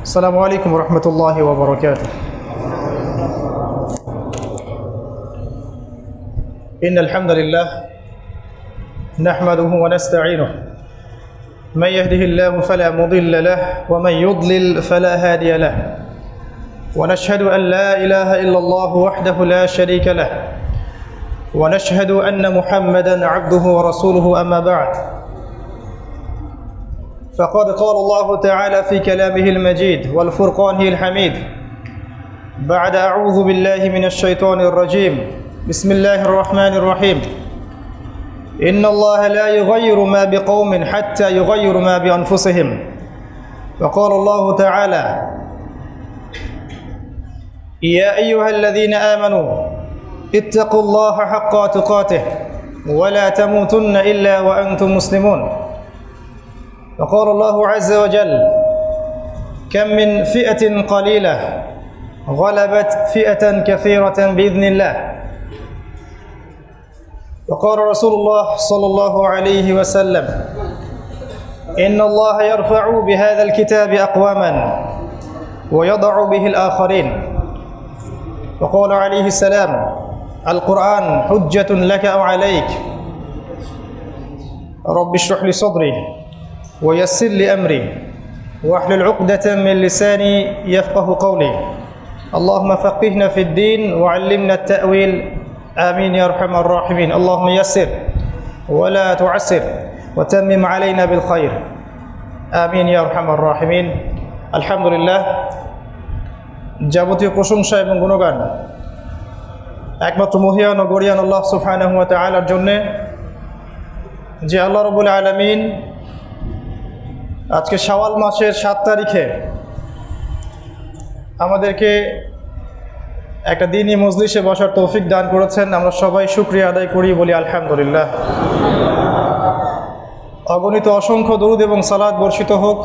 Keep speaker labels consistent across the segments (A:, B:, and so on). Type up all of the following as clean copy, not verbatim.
A: السلام عليكم ورحمة الله وبركاته. إن الحمد لله نحمده ونستعينه من يهده الله فلا مضل له ومن يضلل فلا هادي له ونشهد أن لا إله إلا الله وحده لا شريك له ونشهد أن محمدا عبده ورسوله أما بعد فقد قال الله تعالى في كلامه المجيد والفرقان الحميد بعد أعوذ بالله من الشيطان الرجيم بسم الله الرحمن الرحيم إن الله لا يغير ما بقوم حتى يغير ما بأنفسهم وقال الله تعالى يا أيها الذين آمنوا اتقوا الله حق تقاته ولا تموتن إلا وأنتم مسلمون وقال الله عز وجل كم من فئة قليلة غلبت فئة كثيرة بإذن الله وقال رسول الله صلى الله عليه وسلم إن الله يرفع بهذا الكتاب أقواما ويضع به الآخرين وقال عليه السلام القرآن حجة لك أو عليك رب اشرح لي صدري ويسر لي أمري واحلل عقدة من لساني يفقه قولي اللهم فقهنا في الدين وعلمنا التأويل آمين يا أرحم الراحمين اللهم يسر ولا تعسر وتمم علينا بالخير آمين يا أرحم الراحمين الحمد لله যাবতীয় প্রশংসা এবং গুণগান একমাত্র মহিয়ান ও গরিয়ান আল্লাহ সুবহানাহু ওয়া তাআলার জন্য যে আল্লাহ রাব্বুল আলামিন আজকে শাওয়াল মাসের 7 তারিখে আমাদেরকে একটা দিনই মজলিসে বসার তৌফিক দান করেছেন। আমরা সবাই শুকরিয়া আদায় করি, বলি আলহামদুলিল্লাহ। অগণিত অসংখ্য দরুদ এবং সালাত বর্ষিত হোক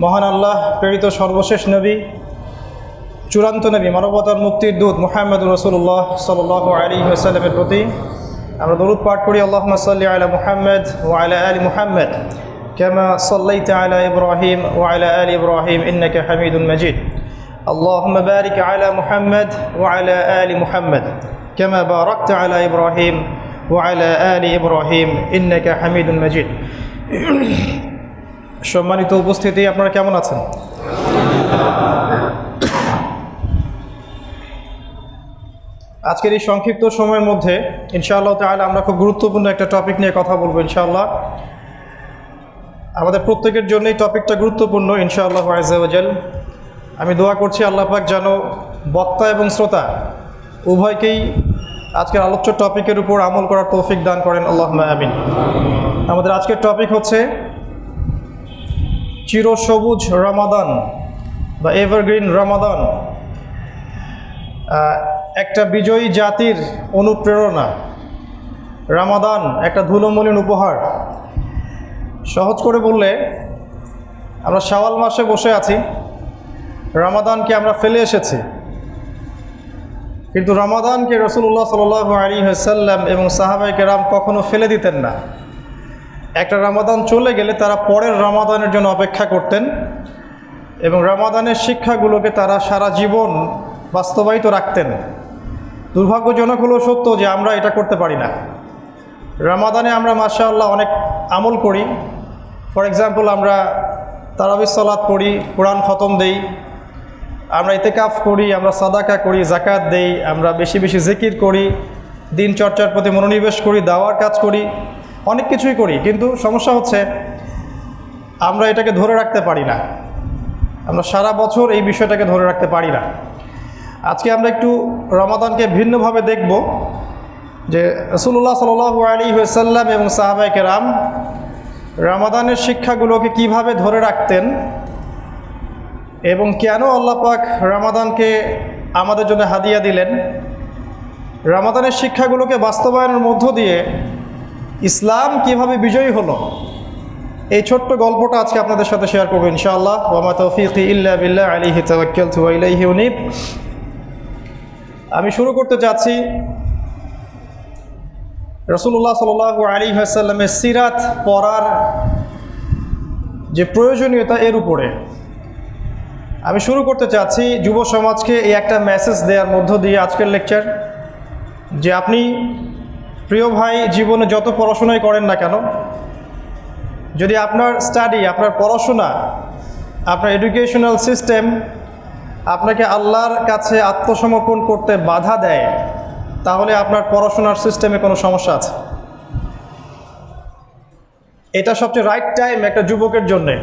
A: মহান আল্লাহ প্রেরিত সর্বশেষ নবী, চূড়ান্ত নবী, মানবতার মুক্তির দূত মুহাম্মদুর রাসূলুল্লাহ সাল্লাল্লাহু আলাইহি ওয়াসাল্লামের প্রতি আমরা দরুদ পাঠ করি। আল্লাহুম্মা সাল্লি আলা মুহাম্মদ ওয়া আলা আলি মুহাম্মদ কামা সাল্লাইতা আলা ইব্রাহিম ওয়া আলা আলি ইব্রাহিম ইন্নাকা হামিদুম মাজিদ। اللهم بارك على محمد وعلى آل محمد كما باركت على إبراهيم وعلى آل إبراهيم إنك حميد مجيد। সম্মানিত উপস্থিতি, আপনারা কেমন আছেন? আজকের এই সংক্ষিপ্ত সময়ের মধ্যে ইনশাআল্লাহ তাআলা আমরা খুব গুরুত্বপূর্ণ একটা টপিক নিয়ে কথা বলবো ইনশাআল্লাহ। আমাদের প্রত্যেকের জন্যই টপিকটা গুরুত্বপূর্ণ ইনশাআল্লাহ আযজা ওয়া জাল। আমি দোয়া করছি আল্লাহ পাক যেন বক্তা এবং শ্রোতা উভয়কেই আজকের আলোচ্য টপিকের উপর আমল করার তৌফিক দান করেন, আল্লাহুম্মা আমিন। আমাদের আজকের টপিক হচ্ছে চিরসবুজ রমাদান বা এভারগ্রিন রমাদান, একটা বিজয়ী জাতির অনুপ্রেরণা। রমাদান একটা ধুলোমলিন উপহার। সহজ করে বললে আমরা শাওয়াল মাসে বসে আছি, রমাদানকে আমরা ফেলে এসেছি, কিন্তু রমাদানকে রাসূলুল্লাহ সাল্লাল্লাহু আলাইহি ওয়াসাল্লাম এবং সাহাবায়ে কেরাম কখনো ফেলে দিতেন না। একটা রমাদান চলে গেলে তারা পরের রমাদানের জন্য অপেক্ষা করতেন এবং রমাদানের শিক্ষাগুলোকে তারা সারা জীবন বাস্তবায়িত রাখতেন। দুর্ভাগ্যজনক হলো সত্য যে আমরা এটা করতে পারি না। রমাদানে আমরা মাশাআল্লাহ অনেক আমল করি। ফর এক্সাম্পল, আমরা তারাবির সালাত পড়ি, কোরআন খতম দেই, আমরা ইতিকাফ করি, আমরা সাদাকা করি, যাকাত দেই, আমরা বেশি বেশি জিকির করি, দিন চর্চার প্রতি মনোনিবেশ করি, দাওয়ার কাজ করি, অনেক কিছুই করি। কিন্তু সমস্যা হচ্ছে আমরা এটাকে ধরে রাখতে পারি না। আমরা সারা বছর এই বিষয়টাকে ধরে রাখতে পারি না। আজকে আমরা একটু রমাদানকে ভিন্নভাবে দেখব যে রাসূলুল্লাহ সাল্লাল্লাহু আলাইহি ওয়াসাল্লাম এবং সাহাবায়ে কেরাম রমাদানের শিক্ষাগুলোকে কিভাবে ধরে রাখতেন এবং কেন আল্লাহ পাক রমাদানকে আমাদের জন্য হাদিয়া দিলেন। রমাদানের শিক্ষাগুলোকে বাস্তবায়নের মধ্য দিয়ে ইসলাম কিভাবে বিজয়ী হলো, এই ছোট্ট গল্পটা আজকে আপনাদের সাথে শেয়ার করব ইনশাআল্লাহ। ওয়া মা তাওফীকি ইল্লা বিল্লাহ আলাইহি তাওয়াক্কালতু ওয়া ইলাইহি উনীব। আমি শুরু করতে চাচ্ছি রাসূলুল্লাহ সাল্লাল্লাহু আলাইহি ওয়াসাল্লামের সিরাত পড়ার যে প্রয়োজনীয়তা এর উপরে। আমি শুরু করতে চাচ্ছি যুব সমাজকে এই একটা মেসেজ দেওয়ার মধ্য দিয়ে আজকের লেকচার, যে আপনি প্রিয় ভাই জীবনে যত পড়াশোনাই করেন না কেন, যদি আপনার স্টাডি, আপনার পড়াশোনা, আপনার এডুকেশনাল সিস্টেম আপনাকে আল্লাহর কাছে আত্মসমর্পণ করতে বাধা দেয়, তাহলে আপনার পড়াশোনার সিস্টেমে কোনো সমস্যা আছে। এটা সবচেয়ে রাইট টাইম একটা যুবকের জন্যে।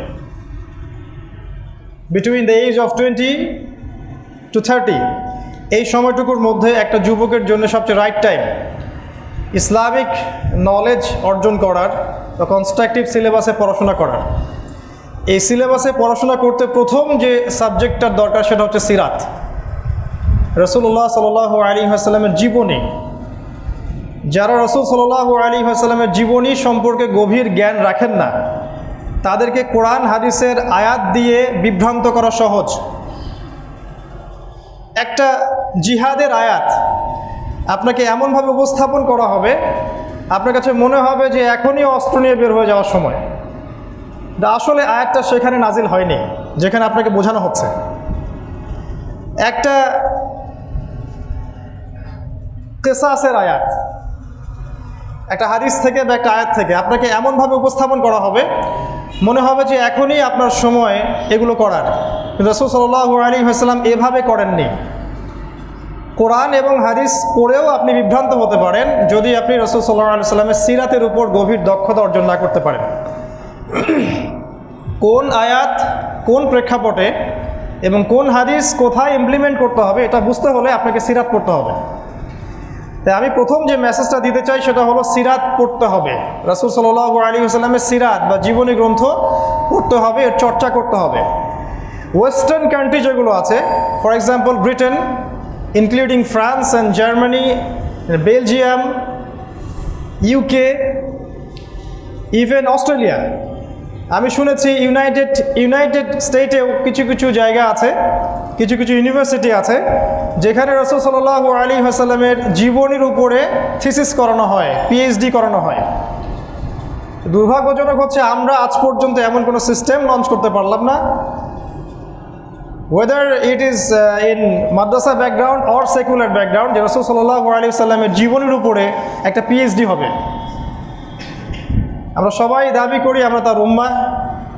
A: Between the age of 20 to 30, এই সময়টুকুর মধ্যে একটা যুবকের জন্য সবচেয়ে রাইট টাইম ইসলামিক নলেজ অর্জন করার বা কনস্ট্রাকটিভ সিলেবাসে পড়াশোনা করার। এই সিলেবাসে পড়াশোনা করতে প্রথম যে সাবজেক্টটার দরকার সেটা হচ্ছে সিরাত, রাসূলুল্লাহ সাল্লাল্লাহু আলাইহি ওয়াসাল্লামের জীবনী। যারা রাসূল সাল্লাল্লাহু আলাইহি ওয়াসাল্লামের জীবনী সম্পর্কে গভীর জ্ঞান রাখেন না, তাদেরকে কোরআন হাদিসের আয়াত দিয়ে বিভ্রান্ত করা সহজ। একটা জিহাদের আয়াত আপনাকে এমনভাবে উপস্থাপন করা হবে, আপনার কাছে মনে হবে যে এখনই অস্ত্র নিয়ে বের হয়ে যাওয়ার সময়। আসলে আয়াতটা সেখানে নাজিল হয়নি যেখানে আপনাকে বোঝানো হচ্ছে। একটা কিসাসের আয়াত, একটা হাদিস থেকে বা একটা আয়াত থেকে আপনাকে এমনভাবে উপস্থাপন করা হবে, মনে হবে যে এখনই আপনার সময় এগুলো করার। রাসূল সাল্লাল্লাহু আলাইহি ওয়াসাল্লাম এভাবে করেননি। কোরআন এবং হাদিস পড়েও আপনি বিভ্রান্ত হতে পারেন যদি আপনি রাসূল সাল্লাল্লাহু আলাইহি ওয়াসাল্লামের সিরাতের উপর গভীর দক্ষতা অর্জন না করতে পারেন। কোন আয়াত কোন প্রেক্ষাপটে এবং কোন হাদিস কোথায় ইমপ্লিমেন্ট করতে হবে এটা বুঝতে হলে আপনাকে সিরাত পড়তে হবে। তাই আমি প্রথম যে মেসেজটা দিতে চাই সেটা হলো সিরাত পড়তে হবে। রাসূল সাল্লাল্লাহু আলাইহি ওয়াসাল্লামের সিরাত বা জীবনী গ্রন্থ পড়তে হবে, এর চর্চা করতে হবে। ওয়েস্টার্ন কান্ট্রি যেগুলো আছে, for example Britain, including France and Germany, Belgium, UK, even Australia, আমি শুনেছি ইউনাইটেড স্টেটেও কিছু কিছু জায়গা আছে, কিছু কিছু ইউনিভার্সিটি আছে যেখানে রাসূল সাল্লাল্লাহু আলাইহি ওয়াসাল্লামের জীবনীর উপরে থিসিস করানো হয়, পিএইচডি করানো হয়। দুর্ভাগ্যজনক হচ্ছে আমরা আজ পর্যন্ত এমন কোনো সিস্টেম লঞ্চ করতে পারলাম না, weather it is in Madrasa background or secular background, যে রাসূল সাল্লাল্লাহু আলাইহি ওয়াসাল্লামের জীবনীর উপরে একটা পিএইচডি হবে। আমরা সবাই দাবি করি আমরা তার উম্মাহ,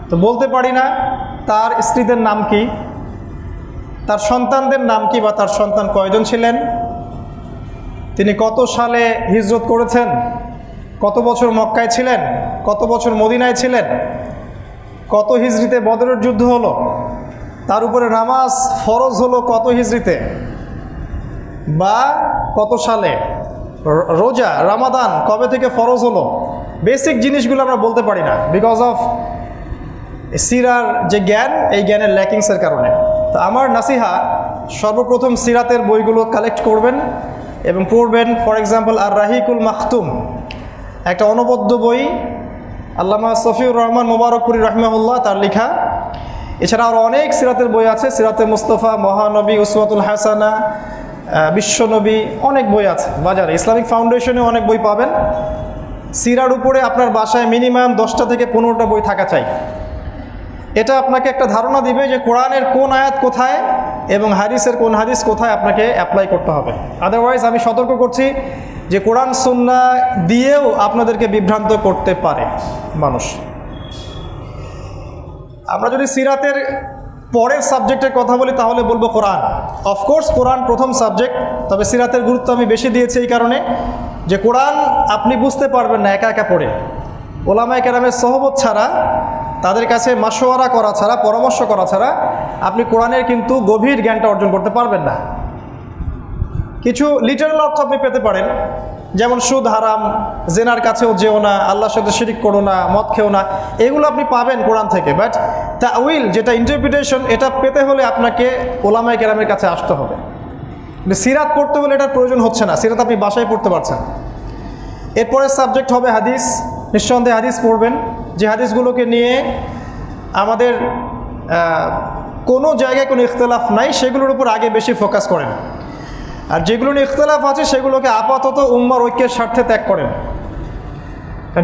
A: তো বলতে পারি না তার স্ত্রীদের নাম কি, তার সন্তানদের নাম কি, বা তার সন্তান কয়জন ছিলেন, তিনি কত সালে হিজরত করেছেন, কত বছর মক্কায় ছিলেন, কত বছর মদিনায় ছিলেন, কত হিজরিতে বদরের যুদ্ধ হলো, তার উপরে নামাজ ফরজ হলো কত হিজরিতে বা কত সালে, রোজা রমাদান কবে থেকে ফরজ হলো, বেসিক জিনিসগুলো আমরা বলতে পারি না বিকজ অফ সিরার যে জ্ঞান, এই জ্ঞানের ল্যাকিংসের কারণে। তো আমার নাসিহা, সর্বপ্রথম সিরাতের বইগুলো কালেক্ট করবেন এবং পড়বেন। ফর এক্সাম্পল আর রাহিকুল মাখতুম, একটা অনবদ্য বই, আল্লামা সফিউর রহমান মুবারকপুরি রাহমাহুল্লাহ তার লেখা। এছাড়া আরও অনেক সিরাতের বই আছে, সিরাতে মুস্তাফা, মহানবী, উসওয়াতুল হাসানা, বিশ্বনবী, অনেক বই আছে বাজারে। ইসলামিক ফাউন্ডেশনে অনেক বই পাবেন। সিরার উপরে আপনার বাসায় মিনিমাম 10টা থেকে 15টা বই থাকা চাই। এটা আপনাকে একটা ধারণা দিবে যে কোরআনের কোন আয়াত কোথায় এবং হাদিসের কোন হাদিস কোথায় আপনাকে অ্যাপ্লাই করতে হবে। আদারওয়াইজ আমি সতর্ক করছি যে কোরআন সুন্নাহ দিয়েও আপনাদেরকে বিভ্রান্ত করতে পারে মানুষ। আমরা যদি সিরাতের পরের সাবজেক্টের কথা বলি তাহলে বলবো কোরআন। অফকোর্স কোরআন প্রথম সাবজেক্ট, তবে সিরাতের গুরুত্ব আমি বেশি দিয়েছি এই কারণে যে কোরআন আপনি বুঝতে পারবেন না একা একা পড়ে। ওলামায়ে কেরামের সহবত ছাড়া, তাদের কাছে মাশওয়ারা করা ছাড়া, পরামর্শ করা ছাড়া আপনি কোরআনের কিন্তু গভীর জ্ঞানটা অর্জন করতে পারবেন না। কিছু লিটারাল অর্থ আপনি পেতে পারেন, যেমন সুদ হারাম, জেনার কাছেও যেও না, আল্লাহর সাথে শিরিক করো না, মদ খেও না, এগুলো আপনি পাবেন কোরআন থেকে। বাট তাউইল, যেটা ইন্টারপ্রিটেশন, এটা পেতে হলে আপনাকে ওলামায়ে কেরামের কাছে আসতে হবে। সিরাত পড়তে হলে এটার প্রয়োজন হচ্ছে না, সিরাত আপনি বাসায় পড়তে পারছেন। এরপরের সাবজেক্ট হবে হাদিস। নিঃসন্দেহে হাদিস পড়বেন, যে হাদিসগুলোকে নিয়ে আমাদের কোনো জায়গায় কোনো ইখতিলাফ নাই, সেগুলোর উপর আগে বেশি ফোকাস করেন। আর যেগুলো নিয়ে ইখতিলাফ আছে সেগুলোকে আপাতত উম্মার ঐক্যের স্বার্থে ত্যাগ করেন।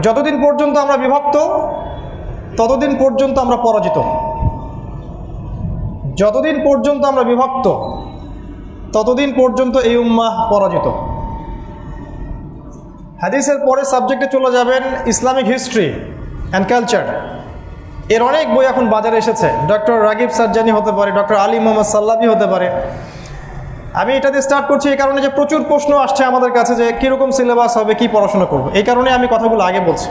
A: যতদিন পর্যন্ত আমরা বিভক্ত, ততদিন পর্যন্ত আমরা পরাজিত। যতদিন পর্যন্ত আমরা বিভক্ত ততদিন পর্যন্ত এই উম্মাহ পরাজিত। হাদিসের পরে সাবজেক্টে চলে যাবেন ইসলামিক হিস্ট্রি অ্যান্ড কালচার। এর অনেক বই এখন বাজারে এসেছে। ডক্টর রাগিব সারজানি হতে পারে, ডক্টর আলী মোহাম্মদ সাল্লাবি হতে পারে। আমি এটাতে স্টার্ট করছি এই কারণে যে প্রচুর প্রশ্ন আসছে আমাদের কাছে যে কীরকম সিলেবাস হবে, কি পড়াশোনা করবো। এই কারণে আমি কথাগুলো আগে বলছি।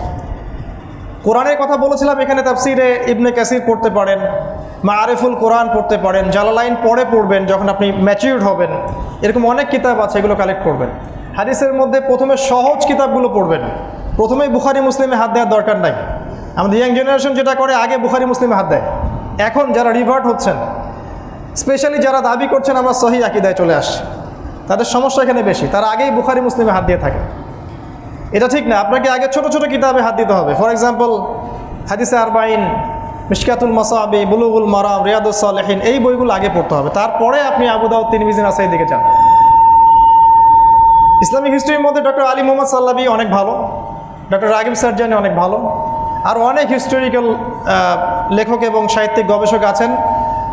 A: কোরআনের কথা বলেছিলাম, এখানে তাফসিরে ইবনে কাসির পড়তে পারেন, মাআরিফুল কোরআন পড়তে পারেন, জালালাইন পরে পড়বেন যখন আপনি ম্যাচিউরড হবেন। এরকম অনেক কিতাব আছে, এগুলো কালেক্ট করবেন। হাদিসের মধ্যে প্রথমে সহজ কিতাবগুলো পড়বেন। প্রথমেই বুখারি মুসলিমে হাত দেওয়ার দরকার নাই। আমাদের ইয়াং জেনারেশন যেটা করে, আগে বুখারি মুসলিমে হাত দেয়। এখন যারা রিভার্ট হচ্ছেন, স্পেশালি যারা দাবি করছেন আমরা সহিহ আকীদায় চলে আসছি, তাদের সমস্যা এখানে বেশি। তারা আগেই বুখারি মুসলিমে হাত দিয়ে থাকে। এটা ঠিক না, আপনাকে আগে ছোট ছোট কিতাবে হাত দিতে হবে। ফর এক্সাম্পল হাদিসে আরবাইন, মিশকাতুল মাসাবি, বুলুগুল মারাম, রিয়াদুস সালেহিন, এই বইগুলো আগে পড়তে হবে। তারপরে আপনি আবু দাউদ, তিরমিজি, নাসাঈর দিকে যান। ইসলামিক হিস্ট্রির মধ্যে ডক্টর আলী মোহাম্মদ সাল্লাবি অনেক ভালো, ডক্টর রাগিব সারজানি অনেক ভালো, আর অনেক হিস্টোরিক্যাল লেখক এবং সাহিত্যিক গবেষক আছেন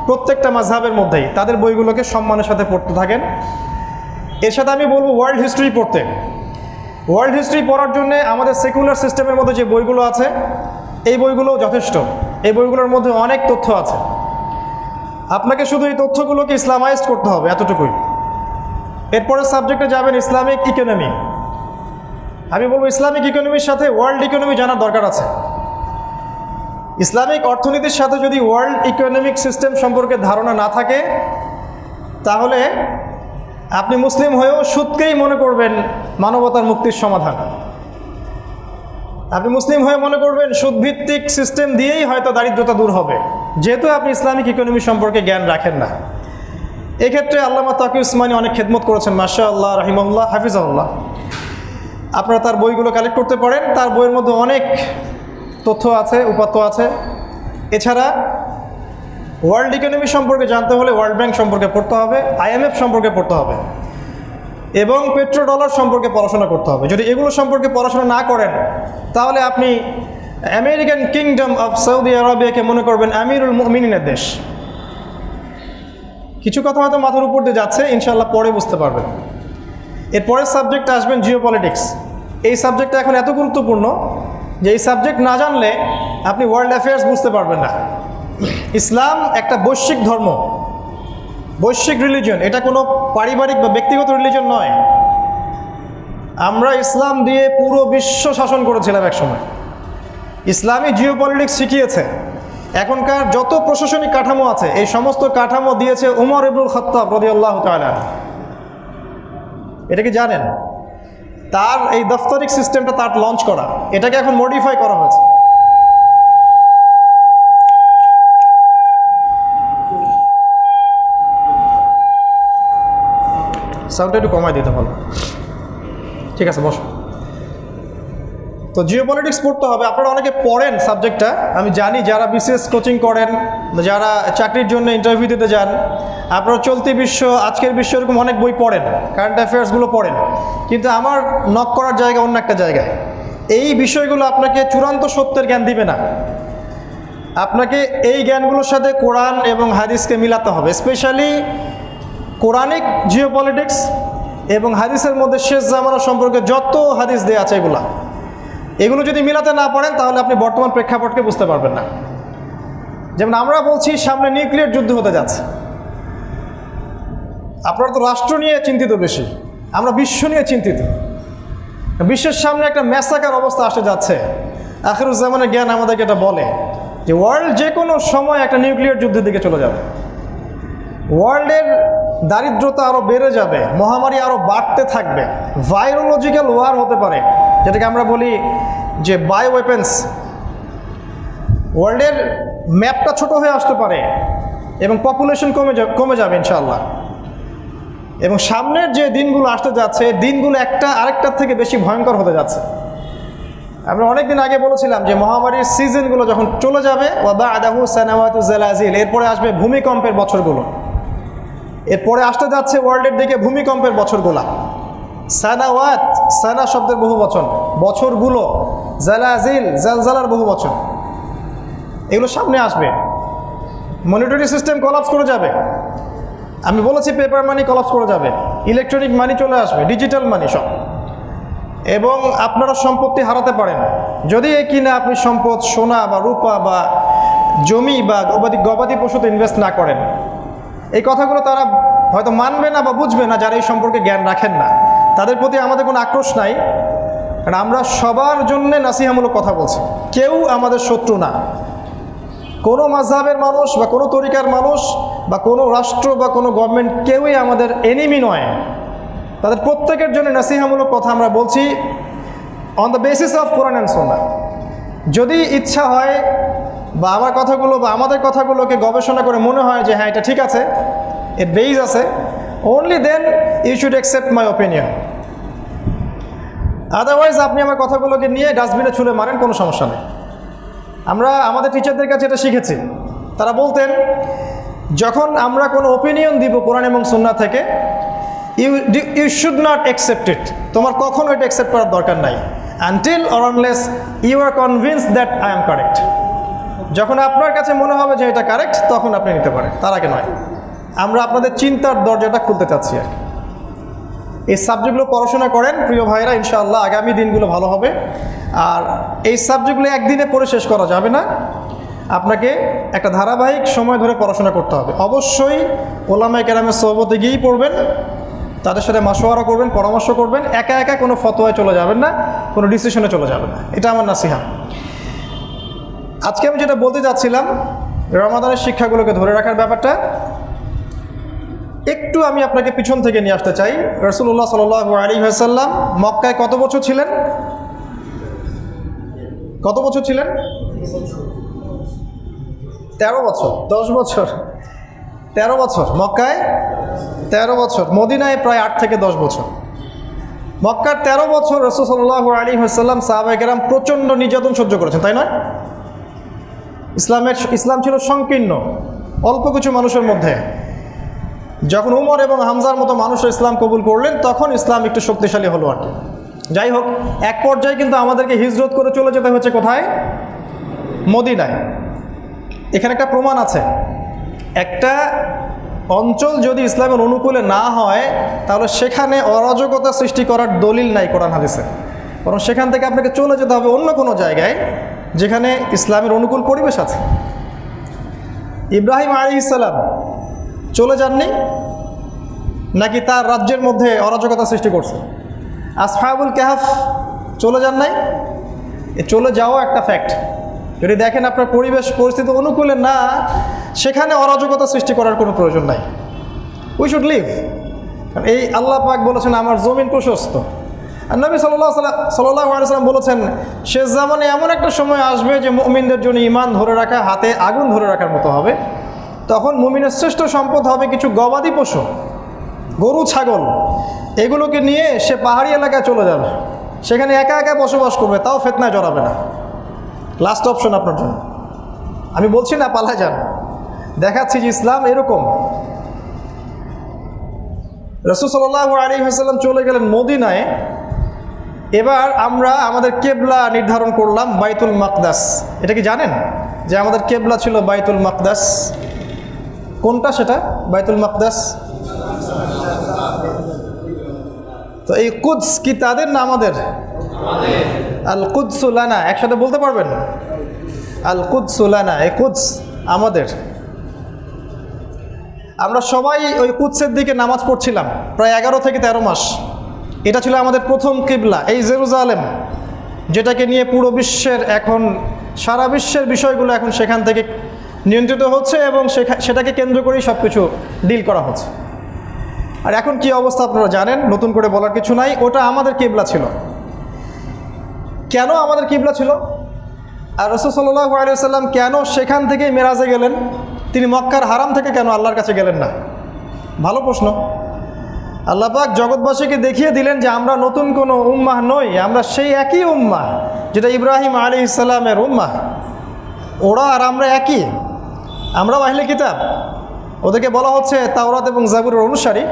A: প্রত্যেকটা মাযহাবের মধ্যেই। তাদের বইগুলোকে সম্মানের সাথে পড়তে থাকেন। এর সাথে আমি বলবো ওয়ার্ল্ড হিস্ট্রি পড়তে। ওয়ার্ল্ড হিস্ট্রি পড়ার জন্য আমাদের সেকুলার সিস্টেমের মধ্যে যে বইগুলো আছে, এই বইগুলো যথেষ্ট। এই বইগুলোর মধ্যে অনেক তথ্য আছে। আপনাকে শুধু এই তথ্যগুলোকে ইসলামাইজড করতে হবে, এতটুকুই। এরপরে সাবজেক্টে যাবেন ইসলামিক ইকোনমি। আমি বলবো ইসলামিক ইকোনমির সাথে ওয়ার্ল্ড ইকোনমি জানার দরকার আছে। ইসলামিক অর্থনীতির সাথে যদি ওয়ার্ল্ড ইকোনমিক সিস্টেম সম্পর্কে ধারণা না থাকে, তাহলে আপনি মুসলিম হয়েও সুদকেই মনে করবেন মানবতার মুক্তির সমাধান। আপনি মুসলিম হয়ে মনে করবেন সুদভিত্তিক সিস্টেম দিয়েই হয়তো দারিদ্রতা দূর হবে, যেহেতু আপনি ইসলামিক ইকোনমি সম্পর্কে জ্ঞান রাখেন না। এক্ষেত্রে আল্লামা তাকি উসমানী অনেক খেদমত করেছেন, মাশাআল্লাহ, রাহিমাহুল্লাহ, হাফিজাহুল্লাহ। আপনারা তার বইগুলো কালেক্ট করতে পারেন। তার বইয়ের মধ্যে অনেক তথ্য আছে, উপাত্ত আছে। এছাড়া ওয়ার্ল্ড ইকোনমি সম্পর্কে জানতে হলে ওয়ার্ল্ড ব্যাংক সম্পর্কে পড়তে হবে, IMF সম্পর্কে পড়তে হবে এবং পেট্রো ডলার সম্পর্কে পড়াশোনা করতে হবে। যদি এগুলো সম্পর্কে পড়াশোনা না করেন, তাহলে আপনি আমেরিকান কিংডম অফ সৌদি আরবিয়াকে মনে করবেন আমিরুল মুমিনিনের দেশ। কিছু কথা হয়তো মাথার উপর দিয়ে যাচ্ছে, ইনশাআল্লাহ পরে বুঝতে পারবেন। এরপরের সাবজেক্টে আসবেন জিওপলিটিক্স। এই সাবজেক্টটা এখন এত গুরুত্বপূর্ণ যে এই সাবজেক্ট না জানলে আপনি ওয়ার্ল্ড অ্যাফেয়ার্স বুঝতে পারবেন না। ইসলাম একটা বৈশ্বিক ধর্ম, বৈশ্বিক রিলিজন। এটা কোনো পারিবারিক বা ব্যক্তিগত রিলিজন নয়। আমরা ইসলাম দিয়ে পুরো বিশ্ব শাসন করেছিলাম একসময়। ইসলামী জিওপলিটিক্স শিখিয়েছে। এখনকার যত প্রশাসনিক কাঠামো আছে, এই সমস্ত কাঠামো দিয়েছে উমর ইবনুল খাত্তাব রাদিয়াল্লাহু তাআলা। এটা কি জানেন? তার এই দফতরিক সিস্টেমটা তার লঞ্চ করা, এটাকে এখন মডিফাই করা হয়েছে। সাউন্ডটা একটু কমাই দিতে বলো। ঠিক আছে, বসো। তো জিওপলিটিক্স পড়তে হবে। আপনারা অনেকে পড়েন সাবজেক্টটা, আমি জানি। যারা বিসিএস কোচিং করেন, যারা চাকরির জন্য ইন্টারভিউ দিতে যান, আপনারা চলতি বিশ্ব, আজকের বিশ্ব, এরকম অনেক বই পড়েন, কারেন্ট অ্যাফেয়ার্সগুলো পড়েন। কিন্তু আমার নক করার জায়গা অন্য একটা জায়গায়। এই বিষয়গুলো আপনাকে চূড়ান্ত সত্যের জ্ঞান দিবে না। আপনাকে এই জ্ঞানগুলোর সাথে কোরআন এবং হাদিসকে মিলাতে হবে। স্পেশালি কোরআনিক জিওপলিটিক্স এবং হাদিসের মধ্যে শেষ জামানা সম্পর্কে যত হাদিস দেয়া আছে, এগুলো যদি মিলাতে না পারেন, তাহলে আপনি বর্তমান প্রেক্ষাপটকে বুঝতে পারবেন না। যেমন আমরা বলছি সামনে নিউক্লিয়ার যুদ্ধ হতে যাচ্ছে। আপনারা তো রাষ্ট্র নিয়ে চিন্তিত বেশি, আমরা বিশ্ব নিয়ে চিন্তিত। বিশ্বের সামনে একটা ম্যাসাকার অবস্থা আসতে যাচ্ছে। আখিরুজ্জামানের জ্ঞান আমাদেরকে এটা বলে যে ওয়ার্ল্ড যে কোনো সময় একটা নিউক্লিয়ার যুদ্ধের দিকে চলে যাবে। ওয়ার্ল্ডের দারিদ্রতা আরও বেড়ে যাবে, মহামারী আরও বাড়তে থাকবে, ভাইরোলজিক্যাল ওয়ার হতে পারে, যেটাকে আমরা বলি যে বায়ো ওয়েপেন্স। ওয়ার্ল্ডের ম্যাপটা ছোট হয়ে আসতে পারে এবং পপুলেশন কমে যাবে ইনশাআল্লাহ। এবং সামনের যে দিনগুলো আসতে যাচ্ছে, দিনগুলো একটা আরেকটার থেকে বেশি ভয়ঙ্কর হতে যাচ্ছে। আমরা অনেকদিন আগে বলেছিলাম যে মহামারীর সিজনগুলো যখন চলে যাবে, ওয়াবাদাহু সানাওয়াতু জালাজিল, এরপরে আসবে ভূমিকম্পের বছরগুলো। এরপরে আসতে যাচ্ছে ওয়ার্ল্ডের দিকে ভূমিকম্পের বছরগুলো। সানাওয়াত, সানা শব্দের বহু বচন, বছরগুলো, জালাজিল, জালজালার বহু বচন, এগুলো সামনে আসবে। মনিটরি সিস্টেম কলাপস করে যাবে। আমি বলেছি পেপার মানি কলাপস করে যাবে, ইলেকট্রনিক মানি চলে আসবে, ডিজিটাল মানি সব। এবং আপনারা সম্পত্তি হারাতে পারেন যদি এই কিনা আপনি সম্পদ সোনা বা রূপা বা জমি বা গবাদি পশুতে ইনভেস্ট না করেন। এই কথাগুলো তারা হয়তো মানবে না বা বুঝবে না যারা এই সম্পর্কে জ্ঞান রাখেন না। তাদের প্রতি আমাদের কোনো আক্রোশ নাই, কারণ আমরা সবার জন্যে নাসিহামূলক কথা বলছি। কেউ আমাদের শত্রু না, কোনো মাযহাবের মানুষ বা কোনো তরিকার মানুষ বা কোনো রাষ্ট্র বা কোনো গভর্নমেন্ট কেউই আমাদের এনিমি নয়। তাদের প্রত্যেকের জন্য নাসিহামূলক কথা আমরা বলছি on the basis of Quran and সুন্নাহ। যদি ইচ্ছা হয় বা আমার কথাগুলো বা আমাদের কথাগুলোকে গবেষণা করে মনে হয় যে হ্যাঁ এটা ঠিক আছে, এর বেইজ আছে, only then you should accept my opinion. Otherwise আপনি আমার কথাগুলোকে নিয়ে ডাস্টবিনে ছুঁড়ে মারেন, কোনো সমস্যা নেই। আমরা আমাদের টিচারদের কাছে এটা শিখেছি। তারা বলতেন যখন আমরা কোনো ওপিনিয়ন দিব কোরআন এবং সুন্নাহ থেকে, you should not accept it. তোমার কখনো এটা অ্যাকসেপ্ট করার দরকার নাই until or unless you are convinced that I am correct. যখন আপনার কাছে মনে হবে যে এটা কারেক্ট তখন আপনি নিতে পারেন, তার আগে নয়। আমরা আপনাদের চিন্তার দরজাটা খুলতে চাচ্ছি আর কি। এই সাবজেক্টগুলো পড়াশোনা করেন প্রিয় ভাইরা, ইনশাআল্লাহ আগামী দিনগুলো ভালো হবে। আর এই সাবজেক্টগুলো একদিনে পড়ে শেষ করা যাবে না, আপনাকে একটা ধারাবাহিক সময় ধরে পড়াশোনা করতে হবে। অবশ্যই ওলামায়ে কেরামের সোহবতে গিয়েই পড়বেন, তাদের সাথে মাশওয়ারা করবেন, পরামর্শ করবেন। একা একা কোনো ফতোয়ায় চলে যাবেন না, কোনো ডিসিশনে চলে যাবেন না, এটা আমার নাসিহা। আজকে আমি যেটা বলতে যাচ্ছিলাম, রমাদানের শিক্ষাগুলোকে ধরে রাখার ব্যাপারটা একটু আমি আপনাকে পিছন থেকে নিয়ে আসতে চাই। রাসূলুল্লাহ সাল্লাল্লাহু আলাইহি ওয়াসাল্লাম মক্কায় কত বছর ছিলেন? কত বছর ছিলেন? 13 বছর। 10 বছর? 13 বছর। মক্কায় 13 বছর, মদিনায় প্রায় 8 থেকে 10 বছর। মক্কার 13 বছর রাসূল সাল্লাল্লাহু আলাইহি ওয়াসাল্লাম সাহাবায়ে কেরাম প্রচণ্ড নির্যাতন সহ্য করেছেন, তাই নয়? ইসলাম ছিল সংকীর্ণ, অল্প কিছু মানুষের মধ্যে। যখন উমর এবং হামজার মতো মানুষ ইসলাম কবুল করলেন তখন ইসলাম একটু শক্তিশালী হলো আর কি। যাই হোক, এক পর্যায়ে কিন্তু আমাদেরকে হিজরত করে চলে যেতে হচ্ছে কোথায়? মদিনায়। এখানে একটা প্রমাণ আছে, একটা অঞ্চল যদি ইসলামের অনুকূলে না হয় তাহলে সেখানে অরাজকতা সৃষ্টি করার দলিল নাই কোরআন হাদিসে, বরং সেখান থেকে আপনাকে চলে যেতে হবে অন্য কোনো জায়গায় যেখানে ইসলামের অনুকূল পরিবেশ আছে। ইব্রাহিম আলাইহিস সালাম চলে যাননি নাকি তার রাজ্যের মধ্যে অরাজকতা সৃষ্টি করছে? আসহাবুল কাহফ চলে যান নাই? চলে যাওয়া একটা ফ্যাক্ট। যদি দেখেন আপনার পরিবেশ পরিস্থিতি অনুকূলে না, সেখানে অরাজকতা সৃষ্টি করার কোনো প্রয়োজন নাই। We should leave. কারণ এই আল্লাহ পাক বলেছেন আমার জমিন প্রশস্ত। আর নবী সাল্লাল্লাহু আলাইহি ওয়াসাল্লাম বলেছেন শেষ জামানে এমন একটা সময় আসবে যে মুমিনদের জন্য ঈমান ধরে রাখা হাতে আগুন ধরে রাখার মতো হবে। তখন মুমিনের শ্রেষ্ঠ সম্পদ হবে কিছু গবাদি পশু, গরু ছাগল, এগুলোকে নিয়ে সে পাহাড়ি এলাকায় চলে যাবে, সেখানে একা একা বসবাস করবে, তাও ফিতনায় জড়াবে না। লাস্ট অপশন আপনার জন্য। আমি বলছি না পালায় যান, দেখাচ্ছি যে ইসলাম এরকম। রাসূল সাল্লাল্লাহু আলাইহি ওয়াসাল্লাম চলে গেলেন মদিনায়। এবার আমরা আমাদের কেবলা নির্ধারণ করলাম বাইতুল মাকদাস। এটা কি জানেন যে আমাদের কেবলা ছিল বাইতুল মাকদাস? কোনটা সেটা? বাইতুল মাকদাস। তো এই কুদস কি তাদের না আমাদের? আল কুদসু লানা, একসাথে বলতে পারবেন? আল কুদসু লানা, এই কুদস আমাদের। আমরা সবাই ওই কুদসের দিকে নামাজ পড়ছিলাম প্রায় 11 থেকে 13 মাস। এটা ছিল আমাদের প্রথম কিবলা। এই জেরুজালেম, যেটাকে নিয়ে পুরো বিশ্বের এখন সারা বিশ্বের বিষয়গুলো এখন সেখান থেকে নিয়ন্ত্রিত হচ্ছে এবং সেটাকে কেন্দ্র করেই সব কিছু ডিল করা হচ্ছে। আর এখন কি অবস্থা আপনারা জানেন, নতুন করে বলার কিছু নাই। ওটা আমাদের কিবলা ছিল। কেন আমাদের কিবলা ছিল? আর রাসূল সাল্লাল্লাহু আলাইহি ওয়াসাল্লাম কেন সেখান থেকেই মেরাজে গেলেন? তিনি মক্কার হারাম থেকে কেন আল্লাহর কাছে গেলেন না? ভালো প্রশ্ন। আল্লাহ পাক জগৎবাসীকে দেখিয়ে দিলেন যে আমরা নতুন কোনো উম্মাহ নই, আমরা সেই একই উম্মাহ যেটা ইব্রাহিম আলাইহিস সালামের উম্মাহ। ওরা আর আমরা একই, আমরাও আহলে কিতাব। ওদেরকে বলা হচ্ছে তাওরাত এবং জাবুরের অনুসারী,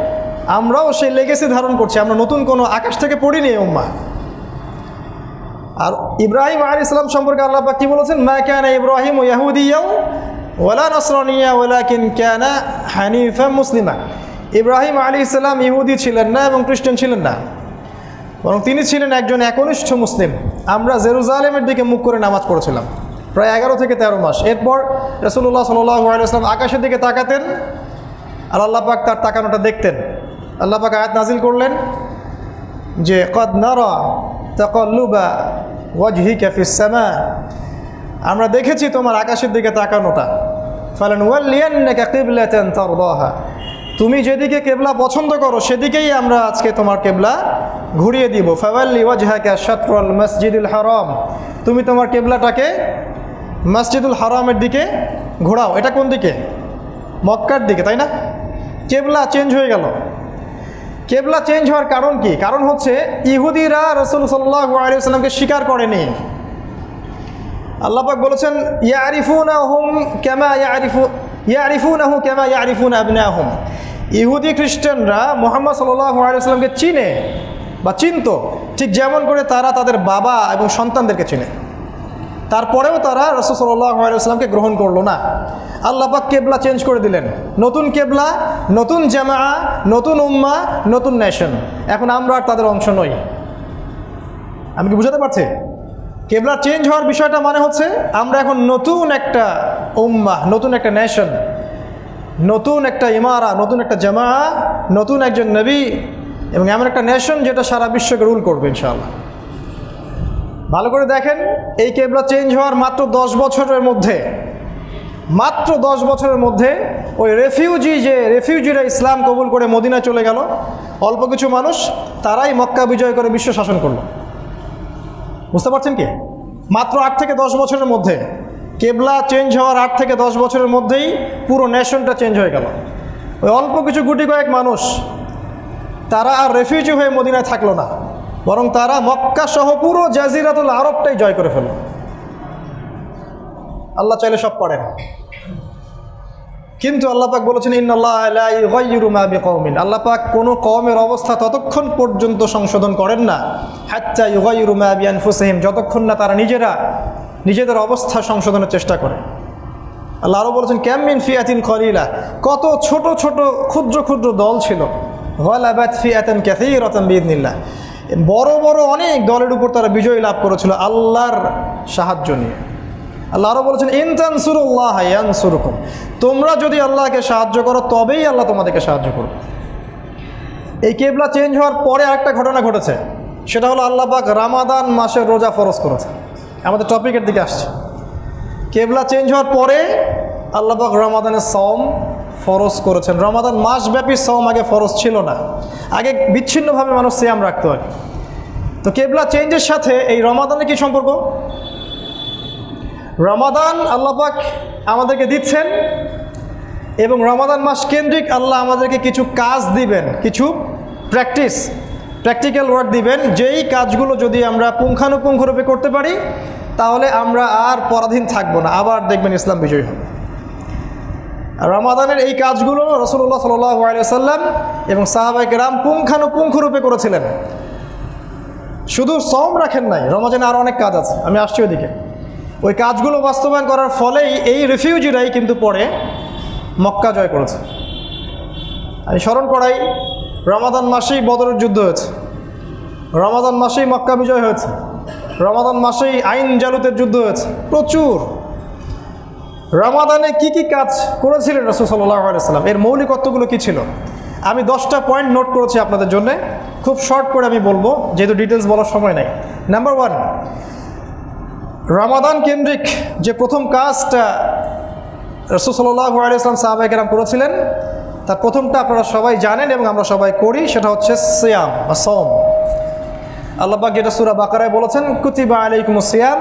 A: আমরাও সেই লেগেসি ধারণ করছি। আমরা নতুন কোনো আকাশ থেকে পড়িনি এই উম্মাহ। আর ইব্রাহিম আলাইহিস সালাম সম্পর্কে আল্লাহ পাক কি বলেছেন? মা কানা ইব্রাহিম ইয়াহুদিয়্যাও ওয়ালা নাসরানিয়া ওয়ালাকিন কানা হানিফা মুসলিমা। ইব্রাহিম আলাইহিস সালাম ইহুদি ছিলেন না এবং খ্রিস্টান ছিলেন না, বরং তিনি ছিলেন একজন একনিষ্ঠ মুসলিম। আমরা জেরুজালেমের দিকে মুখ করে নামাজ পড়েছিলাম প্রায় 11 থেকে 13 মাস। এরপর রাসূলুল্লাহ সাল্লাল্লাহু আলাইহি ওয়াসাল্লাম আকাশের দিকে তাকাতেন আর আল্লাহ পাক তার তাকানোটা দেখতেন। আল্লাহ পাক আয়াত নাজিল করলেন যে কদ নারা তাকাল্লুবা ওয়াজহিকা ফিস সামা, আমরা দেখেছি তোমার আকাশের দিকে তাকানোটা। ফালানুওয়াল্লিয়ান্নাকা কিবলাতান তারদাহা, তুমি যেদিকে কেবলা পছন্দ করো সেদিকেই আমরা আজকে তোমার কেবলা ঘুরিয়ে দিব। ফাওয়াল্লি ওয়াজহাকা শাতরাল মসজিদুল হারাম, তুমি তোমার কেবলাটাকে মসজিদুল হারামের দিকে ঘোরাও। এটা কোন দিকে? মক্কার দিকে, তাই না? কেবলা চেঞ্জ হয়ে গেল। কেবলা চেঞ্জ হওয়ার কারণ কি? কারণ হচ্ছে ইহুদিরা রাসূল সাল্লাল্লাহু আলাইহি ওয়াসাল্লামকে স্বীকার করেনি। আল্লাহ পাক বলেছেন ইয়ারিফুনাহু কামা ইয়ারিফুনা আবনাহুম, ইহুদি খ্রিস্টানরা মুহাম্মদ সাল্লাল্লাহু আলাইহি ওয়াসাল্লামকে চিনে বা চিনত ঠিক যেমন করে তারা তাদের বাবা এবং সন্তানদেরকে চিনে। তারপরেও তারা রাসূল সাল্লাল্লাহু আলাইহি ওয়াসাল্লামকে গ্রহণ করলো না। আল্লাহ পাক কেবলা চেঞ্জ করে দিলেন, নতুন কেবলা, নতুন জামাআ, নতুন উম্মাহ, নতুন নেশন। এখন আমরা আর তাদের অংশ নই। আমি কি বুঝাতে পারছি? কেবলা চেঞ্জ হওয়ার বিষয়টা মানে হচ্ছে আমরা এখন নতুন একটা উম্মাহ, নতুন একটা নেশন, নতুন একটা ইমারা, নতুন একটা জামাআ, নতুন একজন নবী এবং এমন একটা নেশন যেটা সারা বিশ্বকে রুল করবে ইনশাআল্লাহ। ভালো করে দেখেন, এই কেবলা চেঞ্জ হওয়ার মাত্র 10 বছরের মধ্যে, মাত্র 10 বছরের মধ্যে ওই রেফিউজিরা ইসলাম কবুল করে মদিনায় চলে গেল। অল্প কিছু মানুষ, তারাই মক্কা বিজয় করে বিশ্ব শাসন করলো। বুঝতে পারছেন কি? মাত্র 8 থেকে 10 বছরের মধ্যে, কেবলা চেঞ্জ হওয়ার 8 থেকে 10 বছরের মধ্যেই পুরো নেশনটা চেঞ্জ হয়ে গেল। ওই অল্প কিছু গুটি কয়েক মানুষ, তারা আর রেফিউজি হয়ে মদিনায় থাকলো না, বরং তারা মক্কা সহ পুরো জাজিরাতুল আরবটাই জয় করে ফেলল। আল্লাহ চাইলে সব পারেন, কিন্তু আল্লাহ পাক বলেছেন ইন্নাল্লাহা লা ইউগাইয়িরু মা বিকওমিন, আল্লাহ পাক কোনো কওমের অবস্থা ততক্ষণ পর্যন্ত সংশোধন করেন না হাত্তা ইউগাইয়িরু মা বিআনফুসিহিম, যতক্ষণ না তারা নিজেদের অবস্থা সংশোধনের চেষ্টা করে। আল্লাহ আরও বলেছেন কাম মিন ফিআতিন কলিলা, কত ছোট ছোট ক্ষুদ্র ক্ষুদ্র দল ছিল, গালাবাত ফিআতান কাসীরাতান বিইذনিল্লাহ, বড় বড় অনেক দলের উপর তারা বিজয় লাভ করেছিল আল্লাহর সাহায্য নিয়ে। আল্লাহ আরও বলেছেন ইন তানসুরুল্লাহ ইয়ানসুরকুম, তোমরা যদি আল্লাহকে সাহায্য করো তবেই আল্লাহ তোমাদেরকে সাহায্য করবে। এই কেবলা চেঞ্জ হওয়ার পরে আরেকটা ঘটনা ঘটেছে, সেটা হলো আল্লাহ পাক রমাদান মাসের রোজা ফরজ করেছে। আমাদের টপিকের দিকে আসছে। কেবলা চেঞ্জ হওয়ার পরে আল্লাহ পাক রমাদানের সওম ফরজ করেছেন। রমাদান মাসব্যাপী সওম আগে ফরজ ছিল না, আগে বিচ্ছিন্নভাবে মানুষ সিয়াম রাখতো আর। তো কেবলা চেঞ্জের সাথে এই রমাদানের কি সম্পর্ক? রমাদান আল্লাহ পাক আমাদেরকে দিচ্ছেন এবং রমাদান মাস কেন্দ্রিক আল্লাহ আমাদেরকে কিছু কাজ দিবেন, কিছু প্র্যাকটিক্যাল ওয়ার্ক দিবেন, যেই কাজগুলো যদি আমরা পুঙ্খানুপুঙ্খরূপে করতে পারি তাহলে আমরা আর পরাধীন থাকবো না, আবার দেখবেন ইসলাম বিজয়ী হবে। রমাদানের এই কাজগুলো রাসূলুল্লাহ সাল্লাল্লাহু আলাইহি ওয়াসাল্লাম এবং সাহাবায়ে কেরাম পুঙ্খানুপুঙ্খরূপে করেছিলেন। শুধু সওম রাখেন নাই, রমাদানে আরও অনেক কাজ আছে, আমি আসছি ওইদিকে। ওই কাজগুলো বাস্তবায়ন করার ফলেই এই রিফিউজিরাই কিন্তু পরে মক্কা জয় করেছে। আমি স্মরণ করাই, রমাদান মাসেই বদরের যুদ্ধ হয়েছে, রমাদান মাসেই মক্কা বিজয় হয়েছে, রমাদান মাসেই আইন জালুতের যুদ্ধ হয়েছে, প্রচুর। রমাদানে কি কি কাজ করেছিলেন রাসূল সাল্লাল্লাহু আলাইহি ওয়াসাল্লাম, এর মৌলিকত্বগুলো কি ছিল? আমি 10টা পয়েন্ট নোট করেছি আপনাদের জন্য, খুব শর্ট করে আমি বলবো যেহেতু ডিটেলস বলার সময় নাই। নাম্বার 1, রমাদান কেন্দ্রিক যে প্রথম কাজটা রাসূল সাল্লাল্লাহু আলাইহি ওয়াসাল্লাম সাহাবায়ে কেরাম করেছিলেন, তার প্রথমটা আপনারা সবাই জানেন এবং আমরা সবাই করি, সেটা হচ্ছে সিয়াম বা সওম। আল্লাহ পাক যেটা সূরা বাকারায় বলেছেন কুতিবা আলাইকুমুস সিয়াম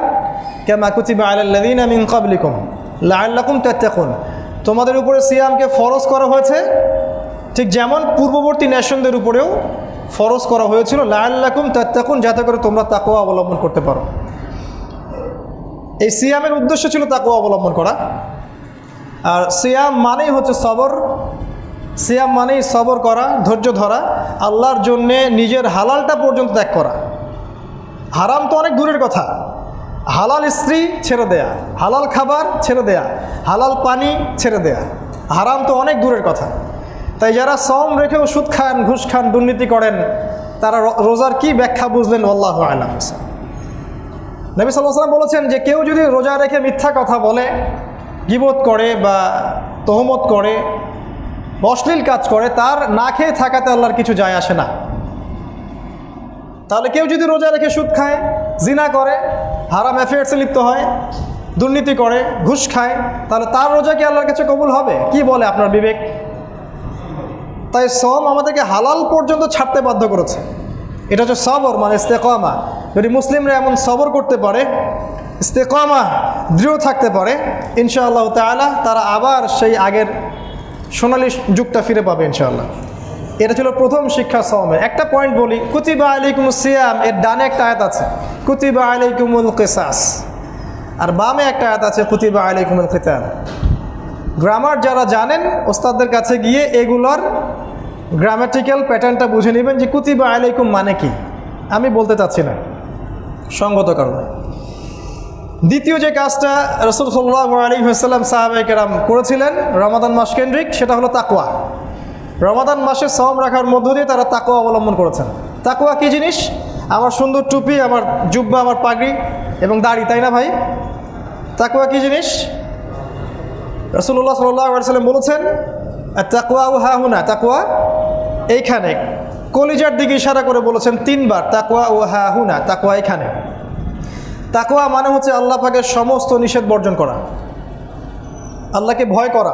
A: কামা কুতিবা আলাল লাযিনা মিন ক্বাবলিকুম লাআল্লাকুম তাত্তাকুন, তোমাদের উপরে সিয়ামকে ফরজ করা হয়েছে ঠিক যেমন পূর্ববর্তী নেশনদের উপরেও ফরজ করা হয়েছিল, লাআল্লাকুম তাত্তাকুন, যাতে করে তোমরা তাকওয়া অবলম্বন করতে পারো। এই সিয়ামের উদ্দেশ্য ছিল তাকওয়া অবলম্বন করা। আর সিয়াম মানেই হচ্ছে সবর, সিয়াম মানেই সবর করা, ধৈর্য ধরা, আল্লাহর জন্যে নিজের হালালটা পর্যন্ত ত্যাগ করা। হারাম তো অনেক দূরের কথা, হালাল স্ত্রী ছেড়ে দেয়া, হালাল খাবার ছেড়ে দেয়া, হালাল পানি ছেড়ে দেয়া। হারাম তো অনেক দূরের কথা। তাই যারা সওম রেখেও সুদ খান, ঘুষ খান, দুর্নীতি করেন, তারা রোজার কি ব্যাখ্যা বুঝলেন আল্লাহু আ'লাম। নবী সাল্লাল্লাহু আলাইহি ওয়াসাল্লাম বলেছেন যে কেউ যদি রোজা রেখে মিথ্যা কথা বলে, গীবত করে বা তহমত করে, অশ্লীল কাজ করে, তার না খেয়ে থাকাতে আল্লাহর কিছু যায় আসে না। তাহলে কেউ যদি রোজা রেখে সুদ খায়, জিনা করে, হারাম অ্যাফেয়ার্সে লিপ্ত হয়, দুর্নীতি করে, ঘুষ খায়, তাহলে তার রোজা কি আল্লাহর কাছে কবুল হবে? কি বলে আপনার বিবেক? তাই সওম আমাদেরকে হালাল পর্যন্ত ছাড়তে বাধ্য করেছে। এটা হচ্ছে সবর, মানে ইস্তেকামা। যদি মুসলিমরা এমন সবর করতে পারে, ইস্তেকামা দৃঢ় থাকতে পারে, ইনশাআল্লাহ তাআলা তারা আবার সেই আগের সোনালী যুগটা ফিরে পাবে ইনশাআল্লাহ। এটা ছিল প্রথম শিক্ষা সওমের। একটা পয়েন্ট বলি, কুতিবা আলাইকুমুস সিয়াম, এর ডানে একটা আয়াত আছে কুতিবা আলাইকুমুল কিসাস, আর বামে একটা আয়াত আছে কুতিবা আলাইকুমুল কিতাল। গ্রামার যারা জানেন ওস্তাদদের কাছে গিয়ে এগুলোর গ্রামাটিক্যাল প্যাটার্নটা বুঝে নেবেন যে কুতিবা আলাইকুম মানে কি। আমি বলতে চাচ্ছি না সঙ্গত কারণে। দ্বিতীয় যে কাজটা রাসূল সাল্লাল্লাহু আলাইহি ওয়াসাল্লাম সাহাবায়ে কেরাম করেছিলেন রমাদান মাস কেন্দ্রিক, সেটা হলো তাকওয়া। রমাদান মাসে সওম রাখার মধ্য দিয়ে তারা তাকওয়া অবলম্বন করেছেন। তাকওয়া কি জিনিস? আমার সুন্দর টুপি, আমার জুব্বা, আমার পাগড়ি এবং দাড়ি, তাই না ভাই? তাকওয়া কি জিনিস? রাসূলুল্লাহ সাল্লাল্লাহু আলাইহি ওয়াসাল্লাম বলেছেন তাকওয়া হাহুনা, তাকওয়া এইখানে, কলিজার দিকে ইশারা করে বলেছেন 3 বার, তাকওয়া হাহুনা, তাকওয়া এখানে। তাকওয়া মানে হচ্ছে আল্লাহ পাকের সমস্ত নিষেধ বর্জন করা, আল্লাহকে ভয় করা।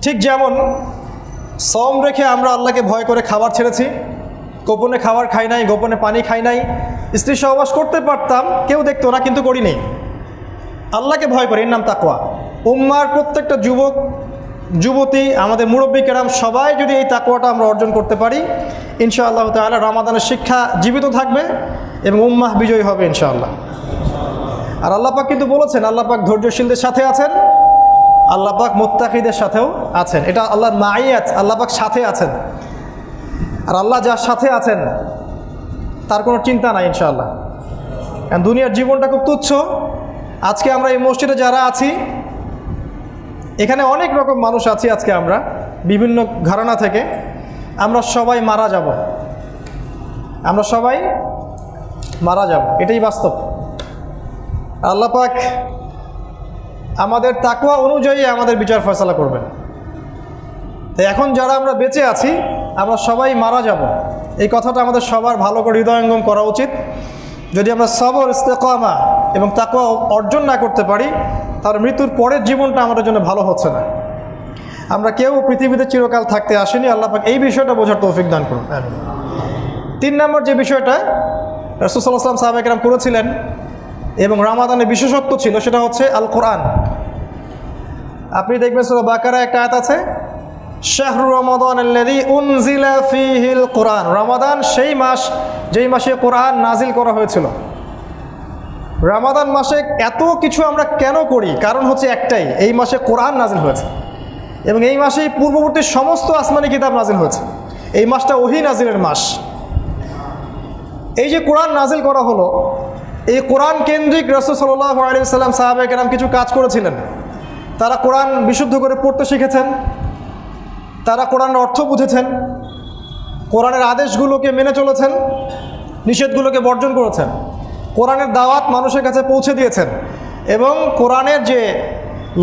A: ঠিক যেমন সওম রেখে আমরা আল্লাহকে ভয় করে খাবার ছেড়েছি, গোপনে খাবার খাই নাই, গোপনে পানি খাই নাই, স্ত্রী সহবাস করতে পারতাম, কেউ দেখতো না, কিন্তু করি নেই, আল্লাহকে ভয় করে, এর নাম তাকওয়া। উম্মার প্রত্যেকটা যুবক যুবতী, আমাদের মুরব্বী কেরাম সবাই যদি এই তাকওয়াটা আমরা অর্জন করতে পারি, ইনশাআল্লাহ তাআলা রমাদানের শিক্ষা জীবিত থাকবে এবং উম্মাহ বিজয়ী হবে ইনশাআল্লাহ। আর আল্লাহ পাক কিন্তু বলেছেন আল্লাহ পাক ধৈর্যশীলদের সাথে আছেন, আল্লাহ পাক মুত্তাকিদের সাথেও আছেন। এটা আল্লাহর মাইয়াত, আল্লাহ পাক সাথে আছেন। আর আল্লাহ যার সাথে আছেন তার কোনো চিন্তা নাই ইনশাআল্লাহ। কারণ দুনিয়ার জীবনটা খুব তুচ্ছ। আজকে আমরা এই মসজিদে যারা আছি, এখানে অনেক রকম মানুষ আছি, আজকে আমরা বিভিন্ন ঘরানা থেকে, আমরা সবাই মারা যাব, আমরা সবাই মারা যাব, এটাই বাস্তব। আল্লাহ পাক আমাদের তাকওয়া অনুযায়ী আমাদের বিচার ফয়সালা করবেন। তাই এখন যারা আমরা বেঁচে আছি, আমরা সবাই মারা যাব, এই কথাটা আমাদের সবার ভালো করে হৃদয়ঙ্গম করা উচিত। যদি আমরা সবর, ইস্তেকামা এবং তাকওয়া অর্জন না করতে পারি, তাহলে মৃত্যুর পরের জীবনটা আমাদের জন্য ভালো হচ্ছে না। আমরা কেউ পৃথিবীতে চিরকাল থাকতে আসেনি, আল্লাহ পাক এই বিষয়টা বোঝার তৌফিক দান করুন। 3 নম্বর যে বিষয়টা রাসূল সাল্লাল্লাহু আলাইহি ওয়াসাল্লাম সাহাবায়ে কেরাম করেছিলেন এবং রমাদানের বিশেষত্ব ছিল, সেটা হচ্ছে আল কোরআন। আপনি দেখবেন সূরা বাকারায় একটা আয়াত আছে, শাহরু রমাদান আল্লাযী উনজিলা ফীহিল কোরআন। রমাদান সেই মাস যেই মাসে কোরআন নাজিল করা হয়েছিল। রমাদান মাসে এত কিছু আমরা কেন করি? কারণ হচ্ছে একটাই, এই মাসে কোরআন নাজিল হয়েছে এবং এই মাসেই পূর্ববর্তী সমস্ত আসমানি কিতাব নাজিল হয়েছে। এই মাসটা ওহী নাজিলের মাস। এই যে কোরআন নাজিল করা হলো, এই কোরআন কেন্দ্রিক রাসূল সাল্লাল্লাহু আলাইহি ওয়াসাল্লাম সাহাবায়ে কেরাম কিছু কাজ করেছিলেন। তারা কোরআন বিশুদ্ধ করে পড়তে শিখেছেন, তারা কোরআনের অর্থ বুঝেছেন, কোরআনের আদেশগুলোকে মেনে চলেছেন, নিষেধগুলোকে বর্জন করেছেন, কোরআনের দাওয়াত মানুষের কাছে পৌঁছে দিয়েছেন এবং কোরআনের যে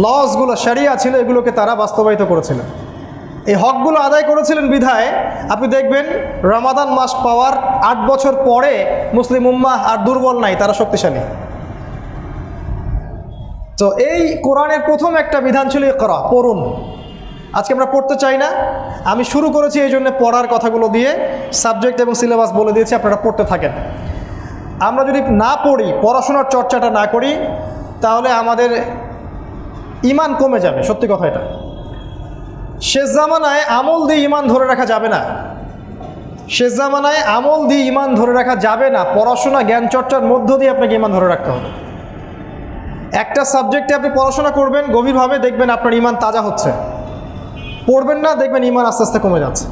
A: লসগুলো, শরিয়া ছিল, এগুলোকে তারা বাস্তবায়িত করেছিলেন। এই হকগুলো আদায় করেছিলেন বিধায় আপনি দেখবেন রমাদান মাস পাওয়ার 8 বছর পরে মুসলিম উম্মাহ আর দুর্বল নাই, তারা শক্তিশালী। তো এই কোরআনের প্রথম একটা বিধান ছিল ইকরা, পড়ুন। আজকে আমরা পড়তে চাই না, আমি শুরু করেছি এই জন্য পড়ার কথাগুলো দিয়ে, সাবজেক্ট এবং সিলেবাস বলে দিয়েছি, আপনারা পড়তে থাকেন। আমরা যদি না পড়ি, পড়াশোনার চর্চাটা না করি, তাহলে আমাদের ঈমান কমে যাবে। সত্যি কথা এটা। শেষ জামানায় আমল দিয়ে ঈমান ধরে রাখা যাবে না, শেষ জামানায় আমল দিয়ে ঈমান ধরে রাখা যাবে না। পড়াশোনা, জ্ঞান চর্চার মধ্য দিয়ে আপনাকে ঈমান ধরে রাখতে হবে। একটা সাবজেক্টে আপনি পড়াশোনা করবেন গভীরভাবে, দেখবেন আপনার ঈমান তাজা হচ্ছে। পড়বেন না, দেখবেন ঈমান আস্তে আস্তে কমে যাচ্ছে।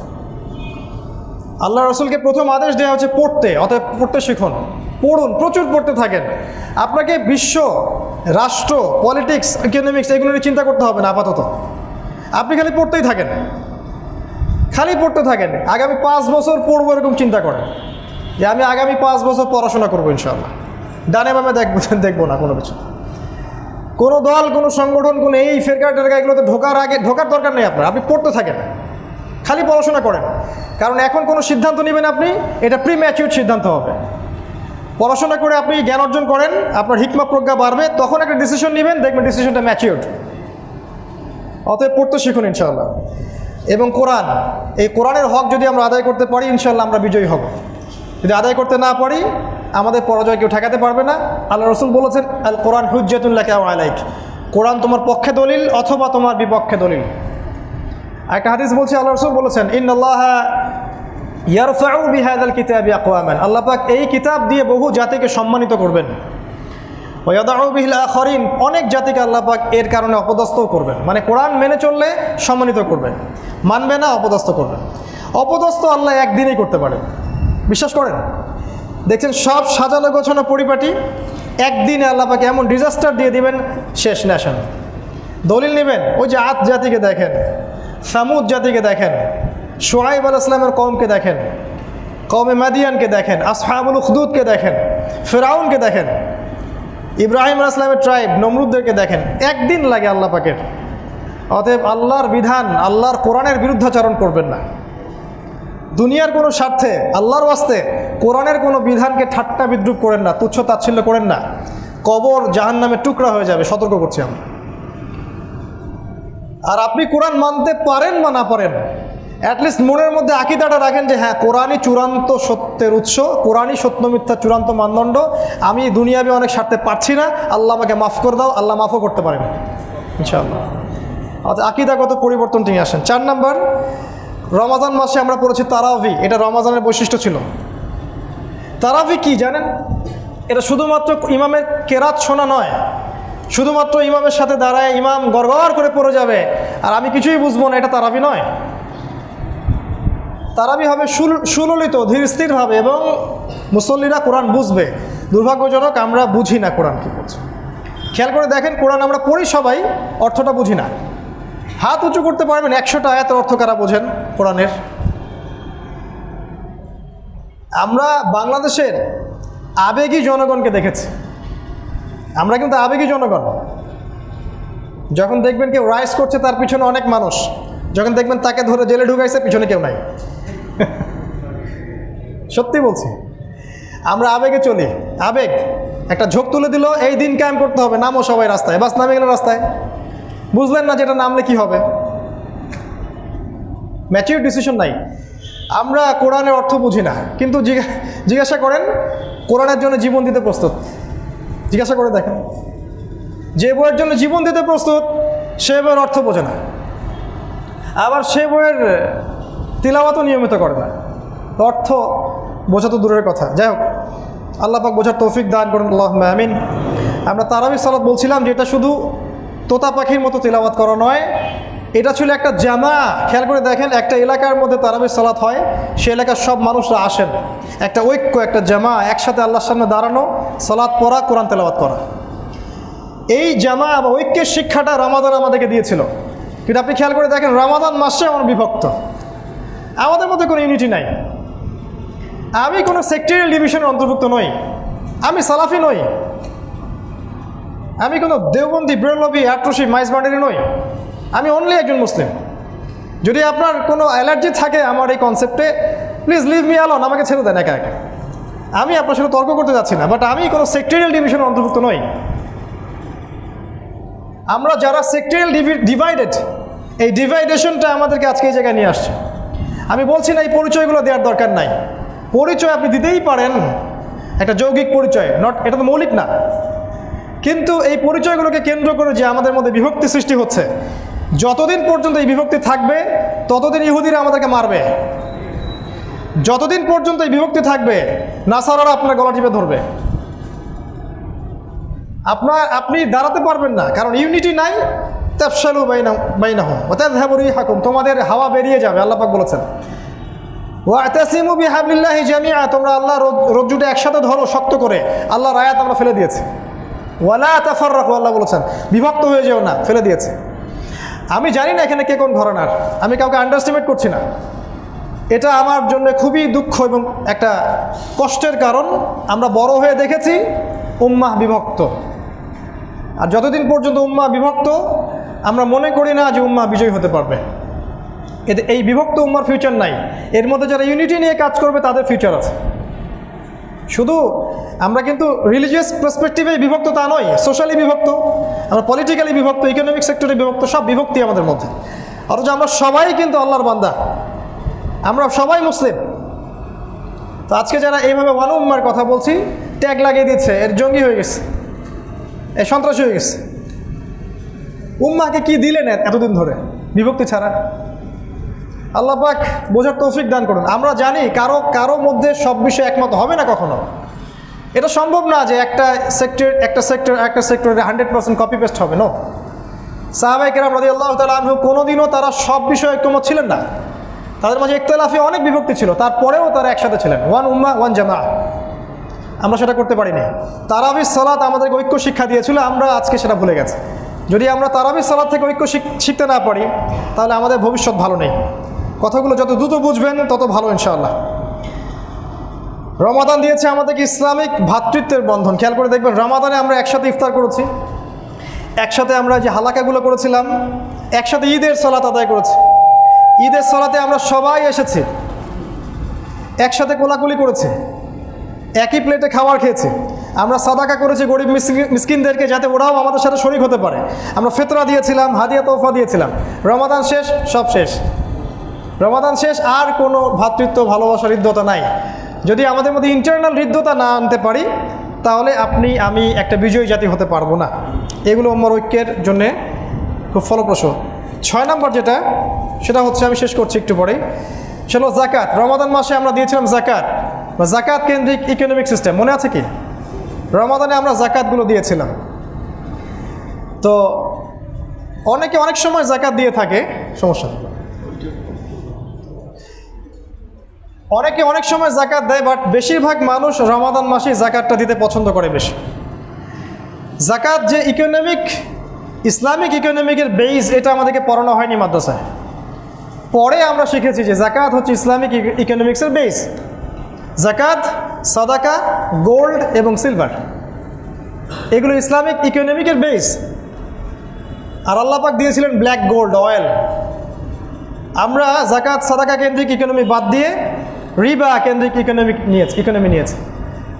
A: আল্লাহ রাসূলকে প্রথম আদেশ দেওয়া হচ্ছে পড়তে, অতএব পড়তে শিখুন। পড়ুন, প্রচুর পড়তে থাকেন। আপনাকে বিশ্ব, রাষ্ট্র, পলিটিক্স, ইকোনমিক্স এগুলো নিয়ে চিন্তা করতে হবে না আপাতত। আপনি খালি পড়তেই থাকেন, খালি পড়তে থাকেন। আগামী 5 বছর পড়বো এরকম চিন্তা করেন যে আমি আগামী 5 বছর পড়াশোনা করবো ইনশাআল্লাহ। ডানে বামে দেখবো না কোনো কিছু, কোনো দল, কোনো সংগঠন, কোনো এই ফেরকা টেরকা এগুলোতে ঢোকার দরকার নেই আপনার। আপনি পড়তে থাকেন, খালি পড়াশোনা করেন। কারণ এখন কোনো সিদ্ধান্ত নেবেন আপনি, এটা প্রিম্যাচিউর সিদ্ধান্ত হবে। পড়াশোনা করে আপনি জ্ঞান অর্জন করেন, আপনার হিকমা প্রজ্ঞা বাড়বে, তখন একটা ডিসিশন নেবেন, দেখবেন ডিসিশনটা ম্যাচিউরড। অতএব পড়তে শিখুন ইনশাআল্লাহ। এবং কোরআন, এই কোরআনের হক যদি আমরা আদায় করতে পারি ইনশাআল্লাহ আমরা বিজয়ী হব। যদি আদায় করতে না পারি আমাদের পরাজয় কেউ ঠেকাতে পারবে না। আল্লাহ রাসূল বলেছেন, আল কোরআন হুজ্জাতুন লাকা ওয়া আলাইক, কোরআন তোমার পক্ষে দলিল অথবা তোমার বিপক্ষে দলিল। একটা হাদিস বলছে, আল্লাহ রাসূল বলেছেন, ইন্নাল্লাহা ইয়ারফাউ বিহাযাল কিতাবি আকওয়ামান, আল্লাহ পাক এই কিতাব দিয়ে বহু জাতিকে সম্মানিত করবেন। ওয়া ইয়াদাউ বিহিল আখারিন, অনেক জাতিকে আল্লাহ পাক এর কারণে অপদস্থও করবেন। মানে কোরআন মেনে চললে সম্মানিত করবেন, মানবে না অপদস্থ করবেন। অপদস্থ আল্লাহ একদিনেই করতে পারেন, বিশ্বাস করেন? দেখছেন সব সাজানো গোছানো পরিপাটি, একদিনে আল্লাহ পাক এমন ডিজাস্টার দিয়ে দিবেন, শেষ নেশন। দলিল নেবেন, ওই যে আদ জাতিকে দেখেন, সামুদ জাতিকে দেখেন, শুআইব আলাইহিস সালামের কওমকে দেখেন, কওমে মাদিয়ানকে দেখেন, আসহাবুল উখদুদকে দেখেন, ফিরআউনকে দেখেন, ইব্রাহিম আলাইহিস সালামের ট্রাইব নমরুদদেরকে দেখেন। একদিন লাগে আল্লাহ পাকের। অতএব আল্লাহর বিধান, আল্লাহর কোরআনের বিরুদ্ধাচরণ করবেন না। দুনিয়ার কোনো স্বার্থে, আল্লাহর ওয়াস্তে কোরআনের কোনো বিধানকে ঠাট্টা বিদ্রুপ করেন না, তুচ্ছ তাচ্ছিল্য করেন না। কবর জাহান্নামের টুকরা হয়ে যাবে, সতর্ক করছি আমরা। আর আপনি কোরআন মানতে পারেন বা না পারেন, অ্যাটলিস্ট মনের মধ্যে আকীদাটা রাখেন যে হ্যাঁ, কোরআনই চূড়ান্ত সত্যের উৎস, কোরআনই সত্য মিথ্যা চূড়ান্ত মানদণ্ড। আমি দুনিয়াবি অনেক স্বার্থে পারছি না, আল্লাহ আমাকে মাফ করে দাও, আল্লাহ মাফও করতে পারেন ইনশাআল্লাহ। আচ্ছা, আকীদাগত পরিবর্তন নিয়ে আসেন। 4 নম্বর, রমাজান মাসে আমরা পড়েছি তারাবি, এটা রমাজানের বৈশিষ্ট্য ছিল। তারাবি কি জানেন? এটা শুধুমাত্র ইমামের কেরাত শোনা নয়, শুধুমাত্র ইমামের সাথে দাঁড়ায় ইমাম গড়গড় করে পড়ে যাবে আর আমি কিছুই বুঝবো না, এটা তারাবি নয়। তারাবি হবে সুললিত, ধীর স্থিরভাবে, এবং মুসল্লিরা কোরআন বুঝবে। দুর্ভাগ্যজনক আমরা বুঝি না কোরআন কী বলছে। খেয়াল করে দেখেন, কোরআন আমরা পড়ি সবাই, অর্থটা বুঝি না। হাত উঁচু করতে পারবেন 100টা আয়াতের অর্থ কারা বোঝেন কোরআনের? আমরা বাংলাদেশের আবেগী জনগণকে দেখেছি, আমরা কিন্তু আবেগী জনগণ। যখন দেখবেন কেউ রাইজ করছে তার পিছনে অনেক মানুষ, যখন দেখবেন তাকে ধরে জেলে ঢুকাইছে পিছনে কেউ নাই। সত্যি বলছি, আমরা আবেগে চলি। আবেগ একটা ঝোঁক তুলে দিল, এই দিন কায়েম করতে হবে, নামো সবাই রাস্তায়, বাস নামে গেল রাস্তায়। বুঝলেন না যেটা নামলে কি হবে, ম্যাচিউর ডিসিশন নাই। আমরা কোরআনের অর্থ বুঝি না, কিন্তু জিজ্ঞাসা করেন কোরআনের জন্য জীবন দিতে প্রস্তুত, জিজ্ঞাসা করে দেখেন। যে বইয়ের জন্য জীবন দিতে প্রস্তুত সে বইয়ের অর্থ বোঝে না, আবার সে বইয়ের তিলাওয়াতও নিয়মিত করে না, অর্থ বোঝা তো দূরের কথা। যাই হোক, আল্লাহ পাক বোঝার তৌফিক দান করুন, আল্লাহুম্মা আমিন। আমরা তারাবি সালাত বলছিলাম যে এটা শুধু তোতা পাখির মতো তিলাওয়াত করা নয়, এটা ছিল একটা জামা। খেয়াল করে দেখেন, একটা এলাকার মধ্যে তারাবি সালাত হয়, সে এলাকার সব মানুষরা আসেন, একটা ঐক্য, একটা জামা, একসাথে আল্লাহর সামনে দাঁড়ানো, সালাত পড়া, কোরআন তেলাওয়াত করা। এই জামা বা ঐক্যের শিক্ষাটা রমাদান আমাদেরকে দিয়েছিল। কিন্তু আপনি খেয়াল করে দেখেন, রমাদান মাসে আমরা বিভক্ত, আমাদের মধ্যে কোনো ইউনিটি নাই। আমি কোনো সেক্টরিয়াল ডিভিশনের অন্তর্ভুক্ত নই, আমি সালাফি নই, আমি কোনো দেওবন্দি, বেরলভি, আটরশি, মাইজবান্ডারি নই, আমি অনলি একজন মুসলিম। যদি আপনার কোনো অ্যালার্জি থাকে আমার এই কনসেপ্টে, প্লিজ লিভ মি অ্যালোন, আমাকে ছেড়ে দেন একা একা। আমি আপনার সাথে তর্ক করতে যাচ্ছি না, বাট আমি কোনো সেক্টরিয়াল ডিভিশনের অন্তর্ভুক্ত নই। আমরা যারা সেক্টরিয়াল ডিভাইডেড, এই ডিভাইডেশনটা আমাদেরকে আজকে এই জায়গায় নিয়ে আসছে। আমি বলছি না এই পরিচয়গুলো দেওয়ার দরকার নাই, পরিচয় আপনি দিতেই পারেন, একটা যৌগিক পরিচয়, এটা তো মৌলিক না। কিন্তু এই পরিচয়গুলোকে কেন্দ্র করে যে আমাদের মধ্যে বিভক্তি সৃষ্টি হচ্ছে, যতদিন পর্যন্ত এই বিভক্তি থাকবে ততদিন ইহুদিরা আমাদেরকে মারবে। যতদিন পর্যন্ত এই বিভক্তি থাকবে নাসারারা আপনার গলা টিপে ধরবে। আপনি দাঁড়াতে পারবেন না, কারণ ইউনিটি নাই। তাফশালু বাইনাহুম ওয়া তাযহাবু রিহাকুম, তোমাদের হাওয়া বেরিয়ে যাবে, আল্লাহ পাক বলেছেন। ওয়াতাসিমু বিহাবলিল্লাহি জামিআ, তোমরা আল্লাহর রজ্জুটা একসাথে ধরো শক্ত করে। আল্লাহর আয়াত আমরা ফেলে দিয়েছি। ওয়ালা তাফাররাকু, আল্লাহ বলেছেন বিভক্ত হয়ে যেও না, ফেলে দিয়েছে। আমি জানি না এখানে কে কোন ঘরানার, আমি কাউকে আন্ডারস্টিমেট করছি না। এটা আমার জন্য খুবই দুঃখ এবং একটা কষ্টের কারণ। আমরা বড় হয়ে দেখেছি উম্মাহ বিভক্ত, আর যতদিন পর্যন্ত উম্মাহ বিভক্ত আমরা মনে করি না যে উম্মাহ বিজয়ী হতে পারবে। এতে এই বিভক্ত উম্মার ফিউচার নাই। এর মধ্যে যারা ইউনিটি নিয়ে কাজ করবে তাদের ফিউচার আছে। শুধু আমরা কিন্তু রিলিজিয়াস পার্সপেক্টিভে বিভক্ত তা নয়, সোশ্যালি বিভক্ত, আমরা পলিটিক্যালি বিভক্ত, ইকোনমিক সেক্টরে বিভক্ত, সব বিভক্তি আমাদের মধ্যে। অথচ আমরা সবাই কিন্তু আল্লাহর বান্দা, আমরা সবাই মুসলিম। তো আজকে যারা এইভাবে ওয়ান উম্মার কথা বলছি, ট্যাগ লাগিয়ে দিচ্ছে, এর জঙ্গি হয়ে গেছে, এ সন্ত্রাসী হয়ে গেছে। উম্মাকে কি দিলেন এতদিন ধরে বিভক্তি ছাড়া? আল্লাহ পাক বোঝার তৌফিক দান করুন। আমরা জানি কারো মধ্যে সব বিষয়ে একমত হবে না কখনো। এটা সম্ভব না যে একটা সেক্টরে 100% কপি পেস্ট হবে। নো, সাহাবায়ে কেরাম রাদিয়াল্লাহু তাআলা আনহু কোনোদিনও তারা সব বিষয়ে ঐক্যমত ছিলেন না। তাদের মাঝে ইখতিলাফে অনেক বিভক্তি ছিল, তারপরেও তারা একসাথে ছিলেন, ওয়ান উম্মাহ ওয়ান জামাআহ। আমরা সেটা করতে পারিনি। তারাবির সালাত আমাদেরকে ঐক্য শিক্ষা দিয়েছিল, আমরা আজকে সেটা ভুলে গেছি। যদি আমরা তারাবির সালাত থেকে ঐক্য শিখতে না পারি, তাহলে আমাদের ভবিষ্যৎ ভালো নেই। কথাগুলো যত দ্রুত বুঝবেন তত ভালো ইনশাআল্লাহ। রমাদান দিয়েছে আমাদেরকে ইসলামিক ভ্রাতৃত্বের বন্ধন। খেয়াল করে দেখবেন, রমাদানে আমরা একসাথে ইফতার করেছি, একসাথে আমরা যে হালাকাগুলো করেছিলাম, একসাথে ঈদের সালাত আদায় করেছি। ঈদের সালাতে আমরা সবাই এসেছি, একসাথে কোলাকুলি করেছি, একই প্লেটে খাবার খেয়েছি। আমরা সাদাকা করেছি গরিব মিসকিনদেরকে, যাতে ওরাও আমাদের সাথে শরীক হতে পারে। আমরা ফিতরা দিয়েছিলাম, হাদিয়া তোহফা দিয়েছিলাম। রমাদান শেষ, সব শেষ। রমাদান শেষ, আর কোনো ভ্রাতৃত্ব, ভালোবাসার হৃদ্যতা নাই। যদি আমাদের মধ্যে ইন্টারনাল হৃদ্যতা না আনতে পারি, তাহলে আপনি আমি একটা বিজয়ী জাতি হতে পারবো না। এগুলো আমার ঐক্যের জন্যে খুব ফলপ্রসূ। 6 নম্বর যেটা, সেটা হচ্ছে, আমি শেষ করছি একটু পরেই, সেটা হলো জাকাত। রমাদান মাসে আমরা দিয়েছিলাম জাকাত বা জাকাত কেন্দ্রিক ইকোনমিক সিস্টেম, মনে আছে কি? রমাদানে আমরা জাকাতগুলো দিয়েছিলাম। তো অনেকে অনেক সময় জাকাত দিয়ে থাকে, সমস্যা নেই। অনেকে অনেক সময় জাকাত দেয়, বাট বেশিরভাগ মানুষ রমাদান মাসে জাকাতটা দিতে পছন্দ করে বেশি। জাকাত যে ইসলামিক ইকোনমিকের বেস, এটা আমাদেরকে পড়ানো হয়নি মাদ্রাসায়। পরে আমরা শিখেছি যে জাকাত হচ্ছে ইসলামিক ইকোনমিক্সের বেস। জাকাত, সাদাকা, গোল্ড এবং সিলভার, এগুলো ইসলামিক ইকোনমিকের বেস। আর আল্লাহ পাক দিয়েছিলেন ব্ল্যাক গোল্ড, অয়েল। আমরা জাকাত সাদাকা কেন্দ্রিক ইকোনমি বাদ দিয়ে রিবা কেন্দ্রিক ইকোনমি নিয়েছি।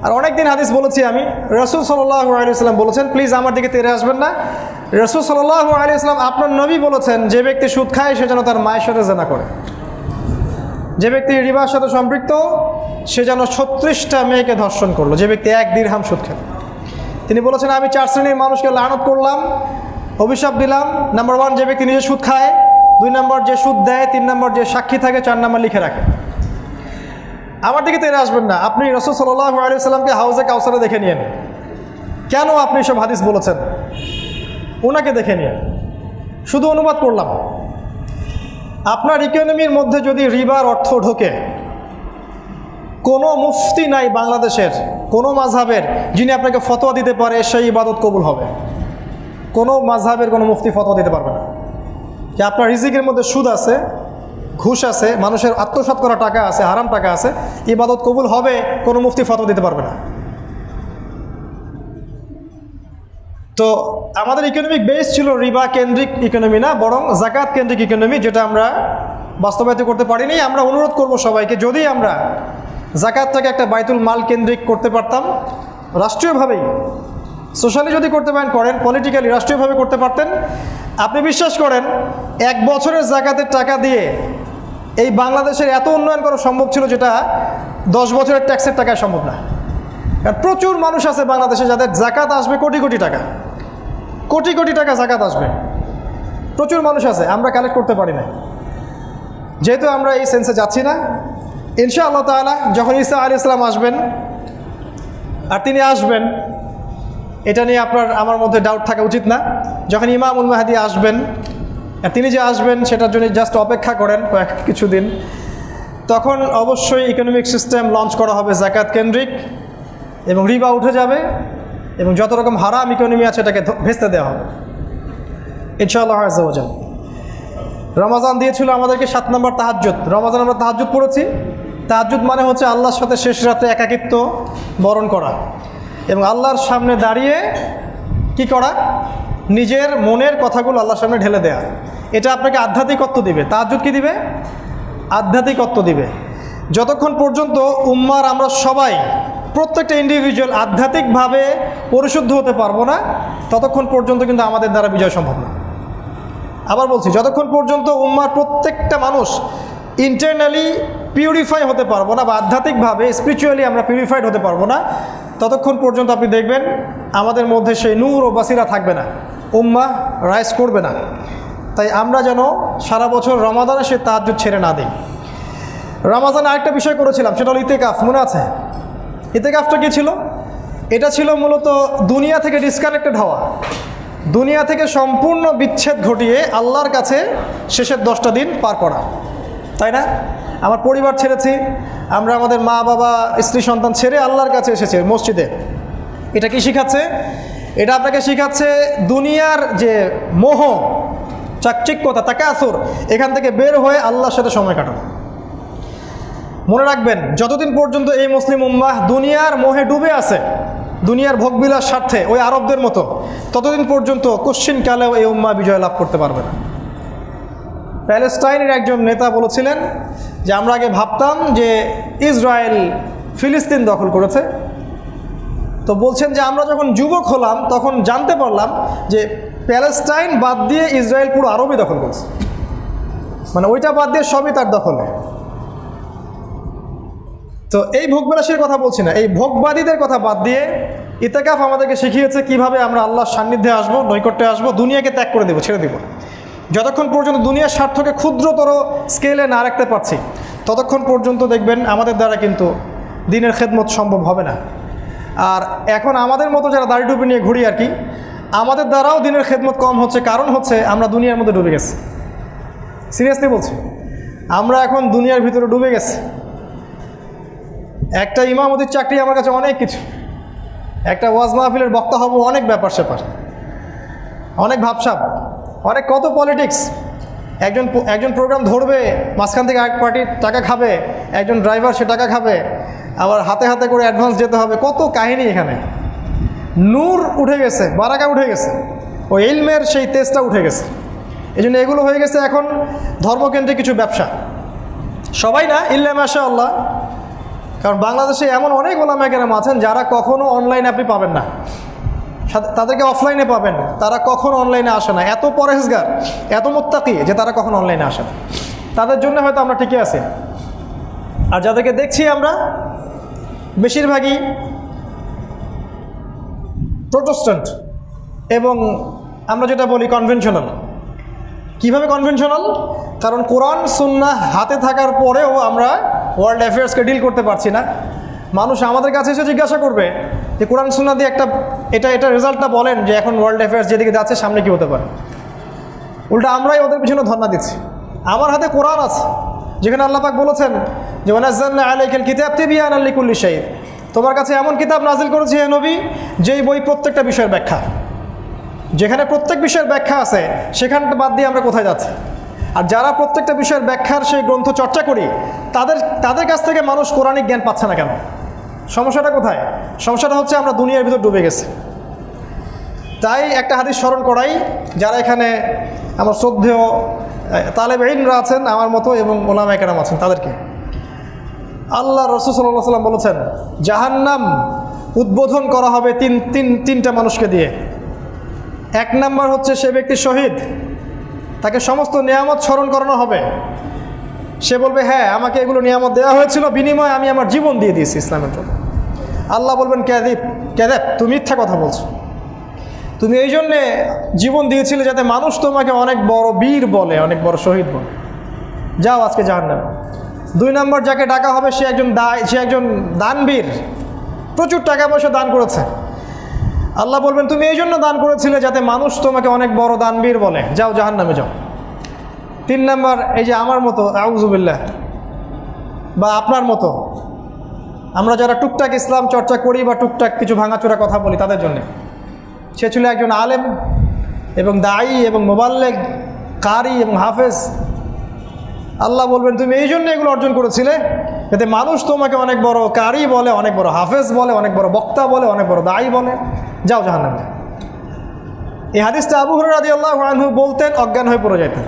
A: আর অনেক দিন হাদিস বলেছি আমি, রাসূল সাল্লাল্লাহু আলাইহি ওয়াসাল্লাম বলেছেন, প্লিজ আমার দিকে তেড়ে আসবেন না। রাসূল সাল্লাল্লাহু আলাইহি ওয়াসাল্লাম, আপনার নবী বলেছেন, যে ব্যক্তি সুদ খায় সে যেন তার মায়ের সাথে জিনা করে। যে ব্যক্তি রিবার সাথে সম্পৃক্ত সে যেন 36টা মেয়েকে ধর্ষণ করলো। যে ব্যক্তি 1 দিরহাম সুদ খায়, তিনি বলেছেন, আমি 4 শ্রেণীর মানুষকে লানত করলাম, অভিশাপ দিলাম। নাম্বার 1, যে ব্যক্তি নিজে সুদ খায়। 2 নম্বর, যে সুদ দেয়। 3 নম্বর, যে সাক্ষী থাকে। 4 নম্বর, লিখে রাখে। আমার দিকে তেড়ে আসবেন না। আপনি রাসূল সাল্লাল্লাহু আলাইহি ওয়াসাল্লামকে হাউজে কাউসারে দেখে নিয়েন। কেন আপনি সব হাদিস বলেছেন, ওনাকে দেখে নিয়ে শুধু অনুবাদ করলাম। আপনার ইকোনমির মধ্যে যদি রিবার অর্থ ঢোকে, কোনো মুফতি নাই বাংলাদেশের কোনো মাযহাবের যিনি আপনাকে ফতোয়া দিতে পারে সেই ইবাদত কবুল হবে। কোনো মাযহাবের কোনো মুফতি ফতোয়া দিতে পারবে না যে আপনার রিজিকের মধ্যে সুদ আছে, ঘুষ আছে, মানুষের আত্মসাৎ করা টাকা আছে, হারাম টাকা আছে, ইবাদত কবুল হবে, কোনো মুফতি ফতোয়া দিতে পারবে না। তো আমাদের ইকোনমিক বেস ছিল রিবা কেন্দ্রিক ইকোনমি না, বরং জাকাত কেন্দ্রিক ইকোনমি, যেটা আমরা বাস্তবায়িত করতে পারিনি। আমরা অনুরোধ করব সবাইকে, যদি আমরা জাকাতটাকে একটা বাইতুল মাল কেন্দ্রিক করতে পারতাম, রাষ্ট্রীয়ভাবেই, সোশ্যালি যদি করতে পারেন করেন, পলিটিক্যালি রাষ্ট্রীয়ভাবে করতে পারতেন, আপনি বিশ্বাস করেন 1 বছরের জাকাতের টাকা দিয়ে এই বাংলাদেশের এত উন্নয়ন করা সম্ভব ছিল, যেটা 10 বছরের ট্যাক্সের টাকায় সম্ভব না। কারণ প্রচুর মানুষ আছে বাংলাদেশে যাদের জাকাত আসবে কোটি কোটি টাকা, কোটি কোটি টাকা জাকাত আসবে, প্রচুর মানুষ আছে, আমরা কালেক্ট করতে পারি না। যেহেতু আমরা এই সেন্সে যাচ্ছি না, ইনশাআল্লাহ তাআলা যখন ঈসা আলাইহিস সালাম আসবেন, আর তিনি আসবেন এটা নিয়ে আমার মধ্যে ডাউট থাকা উচিত না। যখন ইমামুল মাহদী আসবেন, আর তিনি যে আসবেন সেটার জন্য জাস্ট অপেক্ষা করেন কিছুদিন, তখন অবশ্যই ইকোনমিক সিস্টেম লঞ্চ করা হবে যাকাত কেন্দ্রিক, এবং রিবা উঠে যাবে, এবং যত রকম হারাম ইকোনমি আছে এটাকে ভেস্তে দেওয়া হবে ইনশাআল্লাহ আযজা ওয়া জাল। রমাজান দিয়েছিল আমাদেরকে 7 নম্বর তাহাজ্জুদ। রমাজান আমরা তাহাজ্জুদ পড়েছি। তাহাজ্জুদ মানে হচ্ছে আল্লাহর সাথে শেষ রাতে একাকিত্ব বরণ করা এবং আল্লাহর সামনে দাঁড়িয়ে কি করা, নিজের মনের কথাগুলো আল্লাহর সামনে ঢেলে দেয়া। এটা আপনাকে আধ্যাত্মিকত্ব দিবে। তাহাজ্জুদ কি দিবে? আধ্যাত্মিকত্ব দিবে। যতক্ষণ পর্যন্ত উম্মার আমরা সবাই প্রত্যেকটা ইন্ডিভিজুয়াল আধ্যাত্মিকভাবে পরিশুদ্ধ হতে পারবো না, ততক্ষণ পর্যন্ত কিন্তু আমাদের দ্বারা বিজয় সম্ভব না। আবার বলছি, যতক্ষণ পর্যন্ত উম্মার প্রত্যেকটা মানুষ ইন্টারনালি পিউরিফাই হতে পারবো না বা আধ্যাত্মিকভাবে স্পিরিচুয়ালি আমরা পিউরিফাইড হতে পারবো না, ততক্ষণ পর্যন্ত আপনি দেখবেন আমাদের মধ্যে সেই নূর ও বাসিরা থাকবে না, উম্মাহ রাইজ করবে না। তাই আমরা যেন সারা বছর রমাদানে সে তাহাজ্জুদ ছেড়ে না দিই। রমাদানে আরেকটা বিষয় করেছিলাম, সেটা হলো ইতিকাফ। মনে আছে? ইতিকাফটা কী ছিল? এটা ছিল মূলত দুনিয়া থেকে ডিসকানেক্টেড হওয়া, দুনিয়া থেকে সম্পূর্ণ বিচ্ছেদ ঘটিয়ে আল্লাহর কাছে শেষের 10টা দিন পার করা, তাই না? আমার পরিবার ছেড়েছি, আমরা আমাদের মা বাবা স্ত্রী সন্তান ছেড়ে আল্লাহর কাছে এসেছে মসজিদে। এটা কি শিখাচ্ছে? এটা আপনাকে শিখাচ্ছে দুনিয়ার যে মোহ, চাকচিক্যতা, তাকাসুর, এখান থেকে বের হয়ে আল্লাহর সাথে সময় কাটানো। মনে রাখবেন, যতদিন পর্যন্ত এই মুসলিম উম্মাহ দুনিয়ার মোহে ডুবে আছে, দুনিয়ার ভোগবিলাস স্বার্থে ওই আরবদের মতো, ততদিন পর্যন্ত কোশ্চিনকালেও এই উম্মাহ বিজয় লাভ করতে পারবে না। প্যালেস্টাইনের একজন নেতা বলেছিলেন যে আমরা আগে ভাবতাম যে ইসরায়েল ফিলিস্তিন দখল করেছে, তো বলছেন যে আমরা যখন যুবক হলাম তখন জানতে পারলাম যে প্যালেস্টাইন বাদ দিয়ে ইসরায়েল পুরো আরবই দখল করেছে, মানে ওইটা বাদ দিয়ে সবই তার দখলে। তো এই ভোগবিলাসের কথা বলছি না, এই ভোগবাদীদের কথা বাদ দিয়ে ইতিকাফ আমাদেরকে শিখিয়েছে কিভাবে আমরা আল্লাহর সান্নিধ্যে আসবো, নৈকট্যে আসবো, দুনিয়াকে ত্যাগ করে দেবো, ছেড়ে দেব। যতক্ষণ পর্যন্ত দুনিয়ার স্বার্থকে ক্ষুদ্রতর স্কেলে না রাখতে পারছি, ততক্ষণ পর্যন্ত দেখবেন আমাদের দ্বারা কিন্তু দিনের খেদমত সম্ভব হবে না। আর এখন আমাদের মতো যারা দাড়ি টুপি নিয়ে ঘুরি আর কি, আমাদের দ্বারাও দিনের খেদমত কম হচ্ছে। কারণ হচ্ছে আমরা দুনিয়ার মধ্যে ডুবে গেছি। সিরিয়াসলি বলছি, আমরা এখন দুনিয়ার ভিতরে ডুবে গেছি। একটা ইমামতির চাকরি আমার কাছে অনেক কিছু, একটা ওয়াজ মাহফিলের বক্তা হব অনেক ব্যাপার স্যাপার, অনেক ভাবসাব, অনেক কত পলিটিক্স। একজন প্রোগ্রাম ধরবে, মাঝখান থেকে এক পার্টি টাকা খাবে, একজন ড্রাইভার সে টাকা খাবে, আবার হাতে হাতে করে অ্যাডভান্স যেতে হবে, কত কাহিনী এখানে। নূর উঠে গেছে, বারাকা উঠে গেছে, ওই ইলমের সেই তেজটা উঠে গেছে। এই জন্য এগুলো হয়ে গেছে এখন ধর্মকেন্দ্রিক কিছু ব্যবসা। সবাই না, ইল্লা মাশাআল্লাহ। কারণ বাংলাদেশে এমন অনেক ওলামা কেরাম আছেন যারা কখনো অনলাইনে আপনি পাবেন না, তাদেরকে অফলাইনে পাবেন, তারা কখনো অনলাইনে আসে না। এত পরহেজগার, এত মুত্তাকি যে তারা কখনো অনলাইনে আসে না। তাদের জন্য হয়তো আমরা টিকে আছি। আর যাদেরকে দেখছি আমরা বেশিরভাগই প্রোটেস্ট্যান্ট, এবং আমরা যেটা বলি কনভেনশনাল। কিভাবে কনভেনশনাল? কারণ কোরআন সুন্নাহ হাতে থাকার পরেও আমরা ওয়ার্ল্ড অ্যাফেয়ার্সকে ডিল করতে পারছি না। মানুষ আমাদের কাছে এসে জিজ্ঞাসা করবে যে কোরআন সুন্নাহ দিয়ে এটা রেজাল্টটা বলেন যে এখন ওয়ার্ল্ড অ্যাফেয়ার্স যেদিকে যাচ্ছে সামনে কী হতে পারে। উল্টা আমরাই ওদের পিছনে ধর্ণা দিচ্ছি। আমার হাতে কোরআন আছে, যেখানে আল্লাহ পাক বলেছেন যে ওয়ানাজ্জালনা আলাইকাল কিতাব তিবয়ানাল লিকুল্লি শাই, তোমার কাছে এমন কিতাব নাজিল করেছি হে নবী, যেই বই প্রত্যেকটা বিষয়ের ব্যাখ্যা। যেখানে প্রত্যেক বিষয়ের ব্যাখ্যা আছে সেখানটা বাদ দিয়ে আমরা কোথায় যাচ্ছি? আর যারা প্রত্যেকটা বিষয়ের ব্যাখ্যার সেই গ্রন্থ চর্চা করি, তাদের কাছ থেকে মানুষ কোরআনিক জ্ঞান পাচ্ছে না কেন? সমস্যাটা কোথায়? সমস্যাটা হচ্ছে আমরা দুনিয়ার ভিতর ডুবে গেছি। তাই একটা হাদিস স্মরণ করাই, যারা এখানে আমার শ্রদ্ধেয় তালেব ইলমরা আছেন আমার মতো এবং ওলামায়ে কেরাম আছেন, তাদেরকে আল্লাহ রাসূল সাল্লাল্লাহু আলাইহি ওয়াসাল্লাম বলেছেন জাহান্নাম উদ্বোধন করা হবে তিনটা মানুষকে দিয়ে। এক নাম্বার হচ্ছে সে ব্যক্তি শহীদ, তাকে সমস্ত নিয়ামত স্মরণ করানো হবে। সে বলবে হ্যাঁ আমাকে এগুলো নিয়ামত দেওয়া হয়েছিল, বিনিময়ে আমি আমার জীবন দিয়ে দিয়েছি ইসলামের জন্য। আল্লাহ বলবেন ক্যাযিব, তুমি মিথ্যা কথা বলছো, তুমি এই জন্যে জীবন দিয়েছিলে যাতে মানুষ তোমাকে অনেক বড় বীর বলে, অনেক বড় শহীদ বলে, যাও আজকে জাহান্নামে। দুই নম্বর যাকে ডাকা হবে সে একজন দানবীর, প্রচুর টাকা পয়সা দান করেছে। আল্লাহ বলবেন তুমি এই জন্য দান করেছিলে যাতে মানুষ তোমাকে অনেক বড় দানবীর বলে, যাও জাহান্নামে যাও। তিন নম্বর এই যে আমার মতো আউযুবিল্লাহ, বা আপনার মতো আমরা যারা টুকটাক ইসলাম চর্চা করি বা টুকটাক কিছু ভাঙাচোরা কথা বলি তাদের জন্য। সে ছিল একজন আলেম এবং দায়ী এবং মোবাল্লেগ, কারি এবং হাফেজ। আল্লাহ বলবেন তুমি এই জন্য এগুলো অর্জন করেছিলে যাতে মানুষ তোমাকে অনেক বড় কারি বলে, অনেক বড় হাফেজ বলে, অনেক বড় বক্তা বলে, অনেক বড় দায়ী বলে, যাও জাহান্নামে। এই হাদিসটা আবু হুরায়রা রাদিয়াল্লাহু আনহু বলতেন, অজ্ঞান হয়ে পড়ে যেতেন।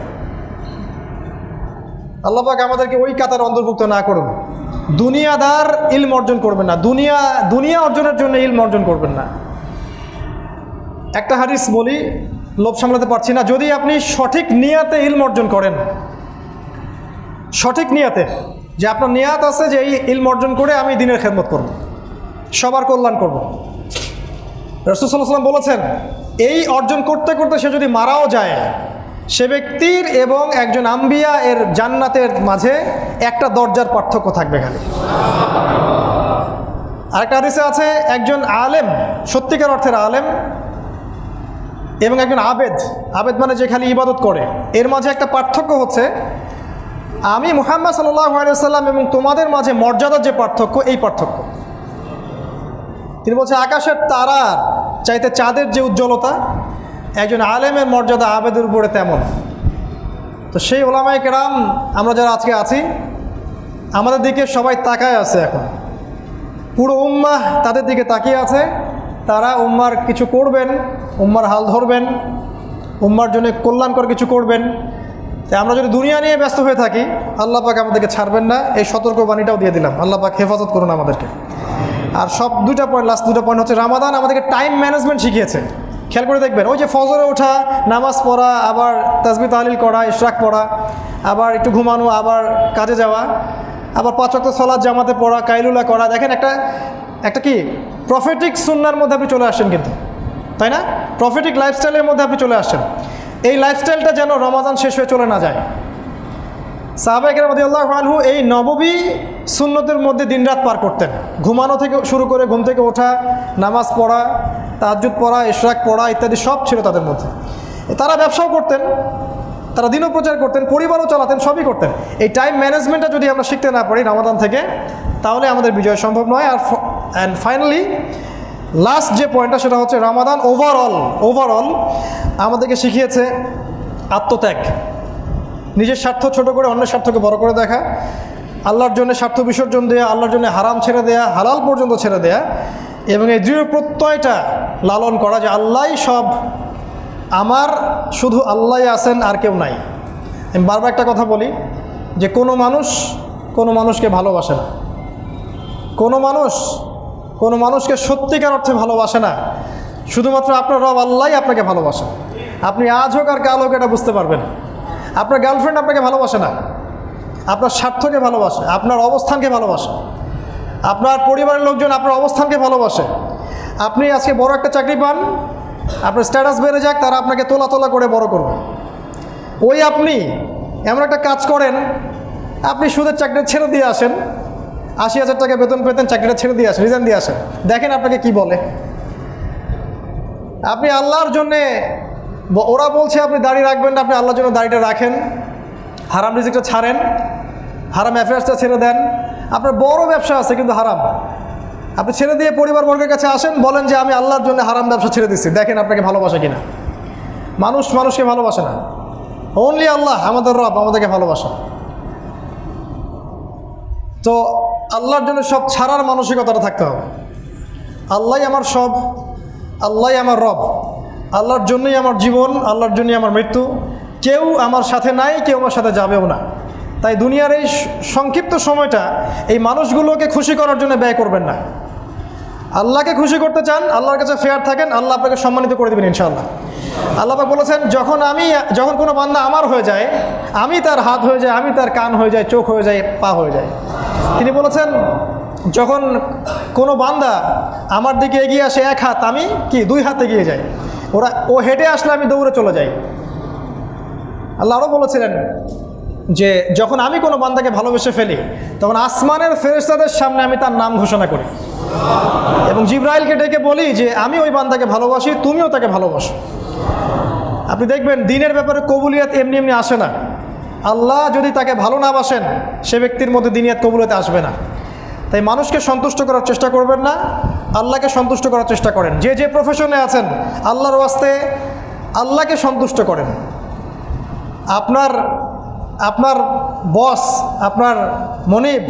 A: আল্লাহ পাক আমাদেরকে ওই কাতার অন্তর্ভুক্ত না করুন। দুনিয়াদার ইলম অর্জন করবেন না, দুনিয়া অর্জনের জন্য ইলম অর্জন করবেন না। একটা হাদিস বলি, লোভ সামলাতে পারছি না। যদি আপনি সঠিক নিয়াতে ইলম অর্জন করেন, সঠিক নিয়াতে, যে আপনার নিয়াত আছে যে এই ইলম অর্জন করে আমি দ্বীনের খেদমত করব, সবার কল্যাণ করব, রাসূল সাল্লাল্লাহু আলাইহি ওয়াসাল্লাম বলেছেন এই অর্জন করতে করতে সে যদি মারাও যায়, সে ব্যক্তির এবং একজন আম্বিয়া এর জান্নাতের মাঝে একটা দরজার পার্থক্য থাকবে খালি। আরেকটা হাদিসে আছে একজন আলেম, সত্যিকার অর্থের আলেম, এবং একজন আবেদ, আবেদ মানে যে খালি ইবাদত করে, এর মাঝে একটা পার্থক্য হচ্ছে আমি মুহাম্মদ সাল্লাল্লাহু আলাইহি ওয়াসাল্লাম এবং তোমাদের মাঝে মর্যাদার যে পার্থক্য, এই পার্থক্য। তিনি বলছে আকাশের তারার চাইতে চাঁদের যে উজ্জ্বলতা, একজন আলেমের মর্যাদা আবেদের উপরে তেমন। তো সেই ওলামায়ে কেরাম আমরা যারা আজকে আছি, আমাদের দিকে সবাই তাকায় আছে, এখন পুরো উম্মাহ তাদের দিকে তাকিয়ে আছে। তারা উম্মার কিছু করবেন, উম্মার হাল ধরবেন, উম্মার জন্য কল্যাণকর কিছু করবেন। তাই আমরা যদি দুনিয়া নিয়ে ব্যস্ত হয়ে থাকি, আল্লাহ পাক আমাদেরকে ছাড়বেন না, এই সতর্কবাণীটাও দিয়ে দিলাম। আল্লাহ পাক হেফাজত করুন আমাদেরকে। আর সব দুটা পয়েন্ট, লাস্ট দুটো পয়েন্ট হচ্ছে রামাদান আমাদেরকে টাইম ম্যানেজমেন্ট শিখিয়েছে। খেয়াল করে দেখবেন, ওই যে ফজরে ওঠা, নামাজ পড়া, আবার তাসবিহ তাহলিল করা, ইশরাক পড়া, আবার একটু ঘুমানো, আবার কাজে যাওয়া, আবার 5 ওয়াক্ত সালাত জামাতে পড়া, কাইলুলা করা। দেখেন একটা কি প্রফেটিক সুন্নার মধ্যে আপনি চলে আসছেন, কিন্তু তাই না? প্রফেটিক লাইফস্টাইলের মধ্যে আপনি চলে আসছেন। এই লাইফস্টাইলটা যেন রমাদান শেষ হয়ে চলে না যায়। সাহাবায়ে কেরাম রাদিয়াল্লাহু আনহু এই নববী সুন্নতের মধ্যে দিনরাত পার করতেন। ঘুমানো থেকে শুরু করে, ঘুম থেকে ওঠা, নামাজ পড়া, তাহাজ্জুদ পড়া, ইশরাক পড়া ইত্যাদি সব ছিল তাদের মধ্যে। তারা ব্যবসাও করতেন, তারা দিনও প্রচার করতেন, পরিবারও চালাতেন, সবই করতেন। এই টাইম ম্যানেজমেন্টটা যদি আমরা শিখতে না পারি রমাদান থেকে, তাহলে আমাদের বিজয় সম্ভব নয়। অ্যান্ড ফাইনালি লাস্ট যে পয়েন্টটা, সেটা হচ্ছে রমাদান ওভারঅল আমাদেরকে শিখিয়েছে আত্মত্যাগ, নিজের স্বার্থ ছোট করে অন্যের স্বার্থকে বড় করে দেখা, আল্লাহর জন্য স্বার্থ বিসর্জন দেয়া, আল্লাহর জন্য হারাম ছেড়ে দেয়া, হালাল পর্যন্ত ছেড়ে দেয়া, এবং এই দৃঢ় প্রত্যয়টা লালন করা যে আল্লাহই সব, আমার শুধু আল্লাহই আছেন, আর কেউ নাই। আমি বারবার একটা কথা বলি যে কোনো মানুষকে ভালোবাসে না, কোনো মানুষকে সত্যিকার অর্থে ভালোবাসে না। শুধুমাত্র আপনার রব আল্লাহই আপনাকে ভালোবাসে। আপনি আজ হোক আর কাল হোক এটা বুঝতে পারবেন। আপনার গার্লফ্রেন্ড আপনাকে ভালোবাসে না, আপনার স্বার্থকে ভালোবাসে, আপনার অবস্থানকে ভালোবাসে, আপনার পরিবারের লোকজন আপনার অবস্থানকে ভালোবাসে। আপনি আজকে বড় একটা চাকরি পান, আপনার স্ট্যাটাস বেড়ে যাক, তারা আপনাকে তোলা করে বড় করবে। ওই আপনি এমন একটা কাজ করেন, আপনি সুদের চাকরি ছেড়ে দিয়ে আসেন, 80,000 টাকা বেতন পেতেন, চাকরিটা ছেড়ে দিয়ে আসেন, রিজাইন দিয়ে আসেন, দেখেন আপনাকে কি বলে। আপনি আল্লাহর জন্যে, ওরা বলছে আপনি দাড়ি রাখবেন না, আপনি আল্লাহর জন্য দাড়িটা রাখেন, হারাম রিজিকটা ছাড়েন, হারাম অ্যাফেয়ার্সটা ছেড়ে দেন। আপনার বড় ব্যবসা আছে কিন্তু হারাম, আপনি ছেড়ে দিয়ে পরিবারবর্গের কাছে আসেন, বলেন যে আমি আল্লাহর জন্য হারাম ব্যবসা ছেড়ে দিচ্ছি, দেখেন আপনাকে ভালোবাসে কিনা। মানুষকে ভালোবাসে না, অনলি আল্লাহ আমাদের রব আমাদেরকে ভালোবাসে। তো আল্লাহর জন্য সব ছাড়ার মানসিকতাটা থাকতে হবে। আল্লাহই আমার সব, আল্লাহই আমার রব, আল্লাহর জন্যই আমার জীবন, আল্লাহর জন্যই আমার মৃত্যু। কেউ আমার সাথে নাই, কেউ আমার সাথে যাবেও না। তাই দুনিয়ার এই সংক্ষিপ্ত সময়টা এই মানুষগুলোকে খুশি করার জন্য ব্যয় করবেন না। আল্লাহকে খুশি করতে চান, আল্লাহর কাছে ফেয়ার থাকেন, আল্লাহ আপনাকে সম্মানিত করে দেবেন ইনশাআল্লাহ। আল্লাহ পাক বলেছেন, যখন কোনো বান্দা আমার হয়ে যায়, আমি তার হাত হয়ে যায়, আমি তার কান হয়ে যায়, চোখ হয়ে যায়, পা হয়ে যায়। তিনি বলেছেন, যখন কোনো বান্দা আমার দিকে এগিয়ে আসে 1 হাত, আমি কি 2 হাত এগিয়ে যাই। ও হেঁটে আসলে আমি দৌড়ে চলে যাই। আল্লাহ আরও বলেছিলেন যে যখন আমি কোনো বান্দাকে ভালোবেসে ফেলি, তখন আসমানের ফেরেশতাদের সামনে আমি তার নাম ঘোষণা করি এবং জিবরাইলকে ডেকে বলি যে আমি ওই বান্দাকে ভালোবাসি, তুমিও তাকে ভালোবাসো। আপনি দেখবেন দিনের ব্যাপারে কবুলিয়াত এমনি আসে না। আল্লাহ যদি তাকে ভালো না বাসেন সে ব্যক্তির মধ্যে দিনিয়াত কবুলতে আসবে না। তাই মানুষকে সন্তুষ্ট করার চেষ্টা করবেন না, আল্লাহকে সন্তুষ্ট করার চেষ্টা করেন। যে যে প্রফেশনে আছেন আল্লাহর ওয়াস্তে আল্লাহকে সন্তুষ্ট করেন। আপনার বস, আপনার মনিব,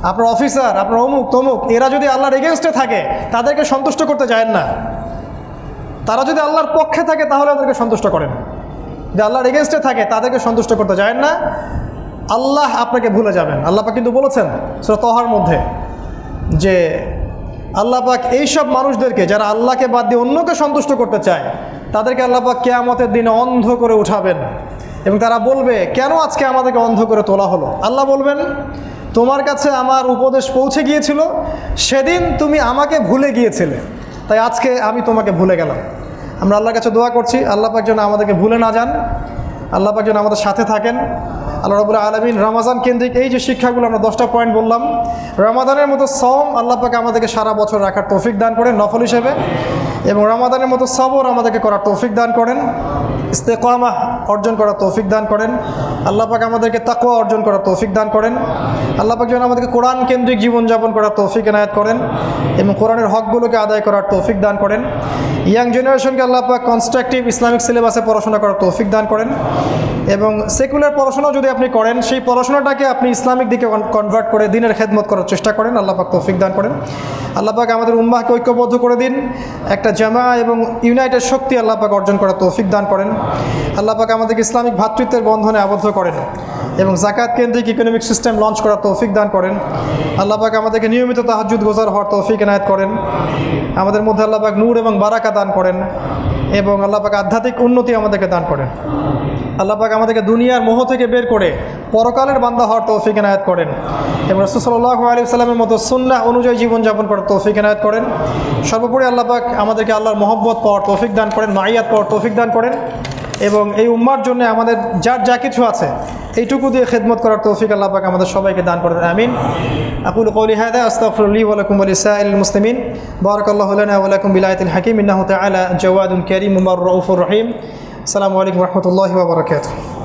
A: আপনার অফিসার, আপনার অমুক তমুক, এরা যদি আল্লাহর এগেনস্টে থাকে তাদেরকে সন্তুষ্ট করতে যায়েন না। তারা যদি আল্লাহর পক্ষে থাকে তাহলে ওদেরকে সন্তুষ্ট করেন। যে আল্লাহর এগেনস্টে থাকে তাদেরকে সন্তুষ্ট করতে যায়েন না, আল্লাহ আপনাকে ভুলে যাবেন। আল্লাহ পাক কিন্তু বলেছেন সূরা তাহার মধ্যে যে আল্লাহ পাক এইসব মানুষদেরকে যারা আল্লাহকে বাদ দিয়ে অন্যকে সন্তুষ্ট করতে চায় তাদেরকে আল্লাহ পাক কিয়ামতের দিনে অন্ধ করে উঠাবেন এবং তারা বলবে কেন আজকে আমাদেরকে অন্ধ করে তোলা হলো। আল্লাহ বলবেন তোমার কাছে আমার উপদেশ পৌঁছে গিয়েছিল, সেদিন তুমি আমাকে ভুলে গিয়েছিলে, তাই আজকে আমি তোমাকে ভুলে গেলাম। আমরা আল্লাহর কাছে দোয়া করছি আল্লাহ পাক যেন আমাদেরকে ভুলে না যান, আল্লাহ পাক যেন আমাদের সাথে থাকেন। আল্লাহ রাব্বুল আলামিন রমজান কেন্দ্রিক এই যে শিক্ষাগুলো আমরা 10টা পয়েন্ট বললাম, রমাদানের মতো সওম আল্লাহ পাক আমাদেরকে সারা বছর রাখার তৌফিক দান করেন নফল হিসেবে, এবং রমাদানের মতো সবর আমাদেরকে করার তৌফিক দান করেন, ইস্তেকামা অর্জন করার তৌফিক দান করেন। আল্লাহ পাক আমাদেরকে তাকওয়া অর্জন করার তৌফিক দান করেন। আল্লাহ পাক যেন আমাদেরকে কোরআন কেন্দ্রিক জীবনযাপন করার তৌফিক এনায়েত করেন এবং কোরআনের হকগুলোকে আদায় করার তৌফিক দান করেন। ইয়াং জেনারেশনকে আল্লাহ পাক কনস্ট্রাকটিভ ইসলামিক সিলেবাসে পড়াশোনা করার তৌফিক দান করেন এবং সেকুলার পড়াশোনাও যদি আপনি করেন সেই পড়াশোনাটাকে আপনি ইসলামিক দিকে কনভার্ট করে দিনের খেদমত করার চেষ্টা করেন। আল্লাহ পাক তৌফিক দান করেন। আল্লাহ পাক আমাদের উম্মাহকে ঐক্যবদ্ধ করে দিন, একটা জামা এবং ইউনাইটেড শক্তি আল্লাহ পাক অর্জন করার তৌফিক দান করেন। আল্লাহ পাক আমাদেরকে ইসলামিক ভ্রাতৃত্বের বন্ধনে আবদ্ধ করেন এবং যাকাত কেন্দ্রিক ইকোনমিক সিস্টেম লঞ্চ করার তৌফিক দান করেন। আল্লাহ পাক আমাদেরকে নিয়মিত তাহাজ্জুদ গোজার হওয়ার তৌফিক এনায়েত করেন। আমাদের মধ্যে আল্লাহ পাক নূর এবং বারাকা দান করেন এবং আল্লাহ পাক আধ্যাত্মিক উন্নতি আমাদেরকে দান করেন। আল্লাহ পাক আমাদেরকে দুনিয়ার মোহ থেকে বের করে পরকালের বান্দা হওয়ার তৌফিক এনায়েত করেন এবং রাসূল সাল্লাল্লাহু আলাইহি ওয়াসাল্লামের মতো সুন্নাহ অনুযায়ী জীবনযাপন করার তৌফিক এনায়েত করেন। সর্বোপরি আল্লাহ পাক আমাদেরকে আল্লাহর মহব্বত পাওয়ার তৌফিক দান করেন, মাইয়াত পাওয়ার তৌফিক দান করেন এবং এই উম্মার জন্য আমাদের যার যা কিছু আছে এইটুকু দিয়ে খেদমত করার তৌফিক আল্লাহ পাক আমাদের সবাইকে দান করেন। আমিন। আকুলু কওলি হাযা আস্তাগফিরুল্লাহ ওয়া লাকুম ওয়া লিসাইরিল মুসলিমিন। বারাকাল্লাহু লানা ওয়া লাকুম বিল আয়াতিল হাকীম ইন্নাহু তাআলা জাওয়াদুন কারীমুর রাউফুর রহিম। আসসালামু আলাইকুম ওয়া রাহমাতুল্লাহি ওয়া বারাকাতুহু।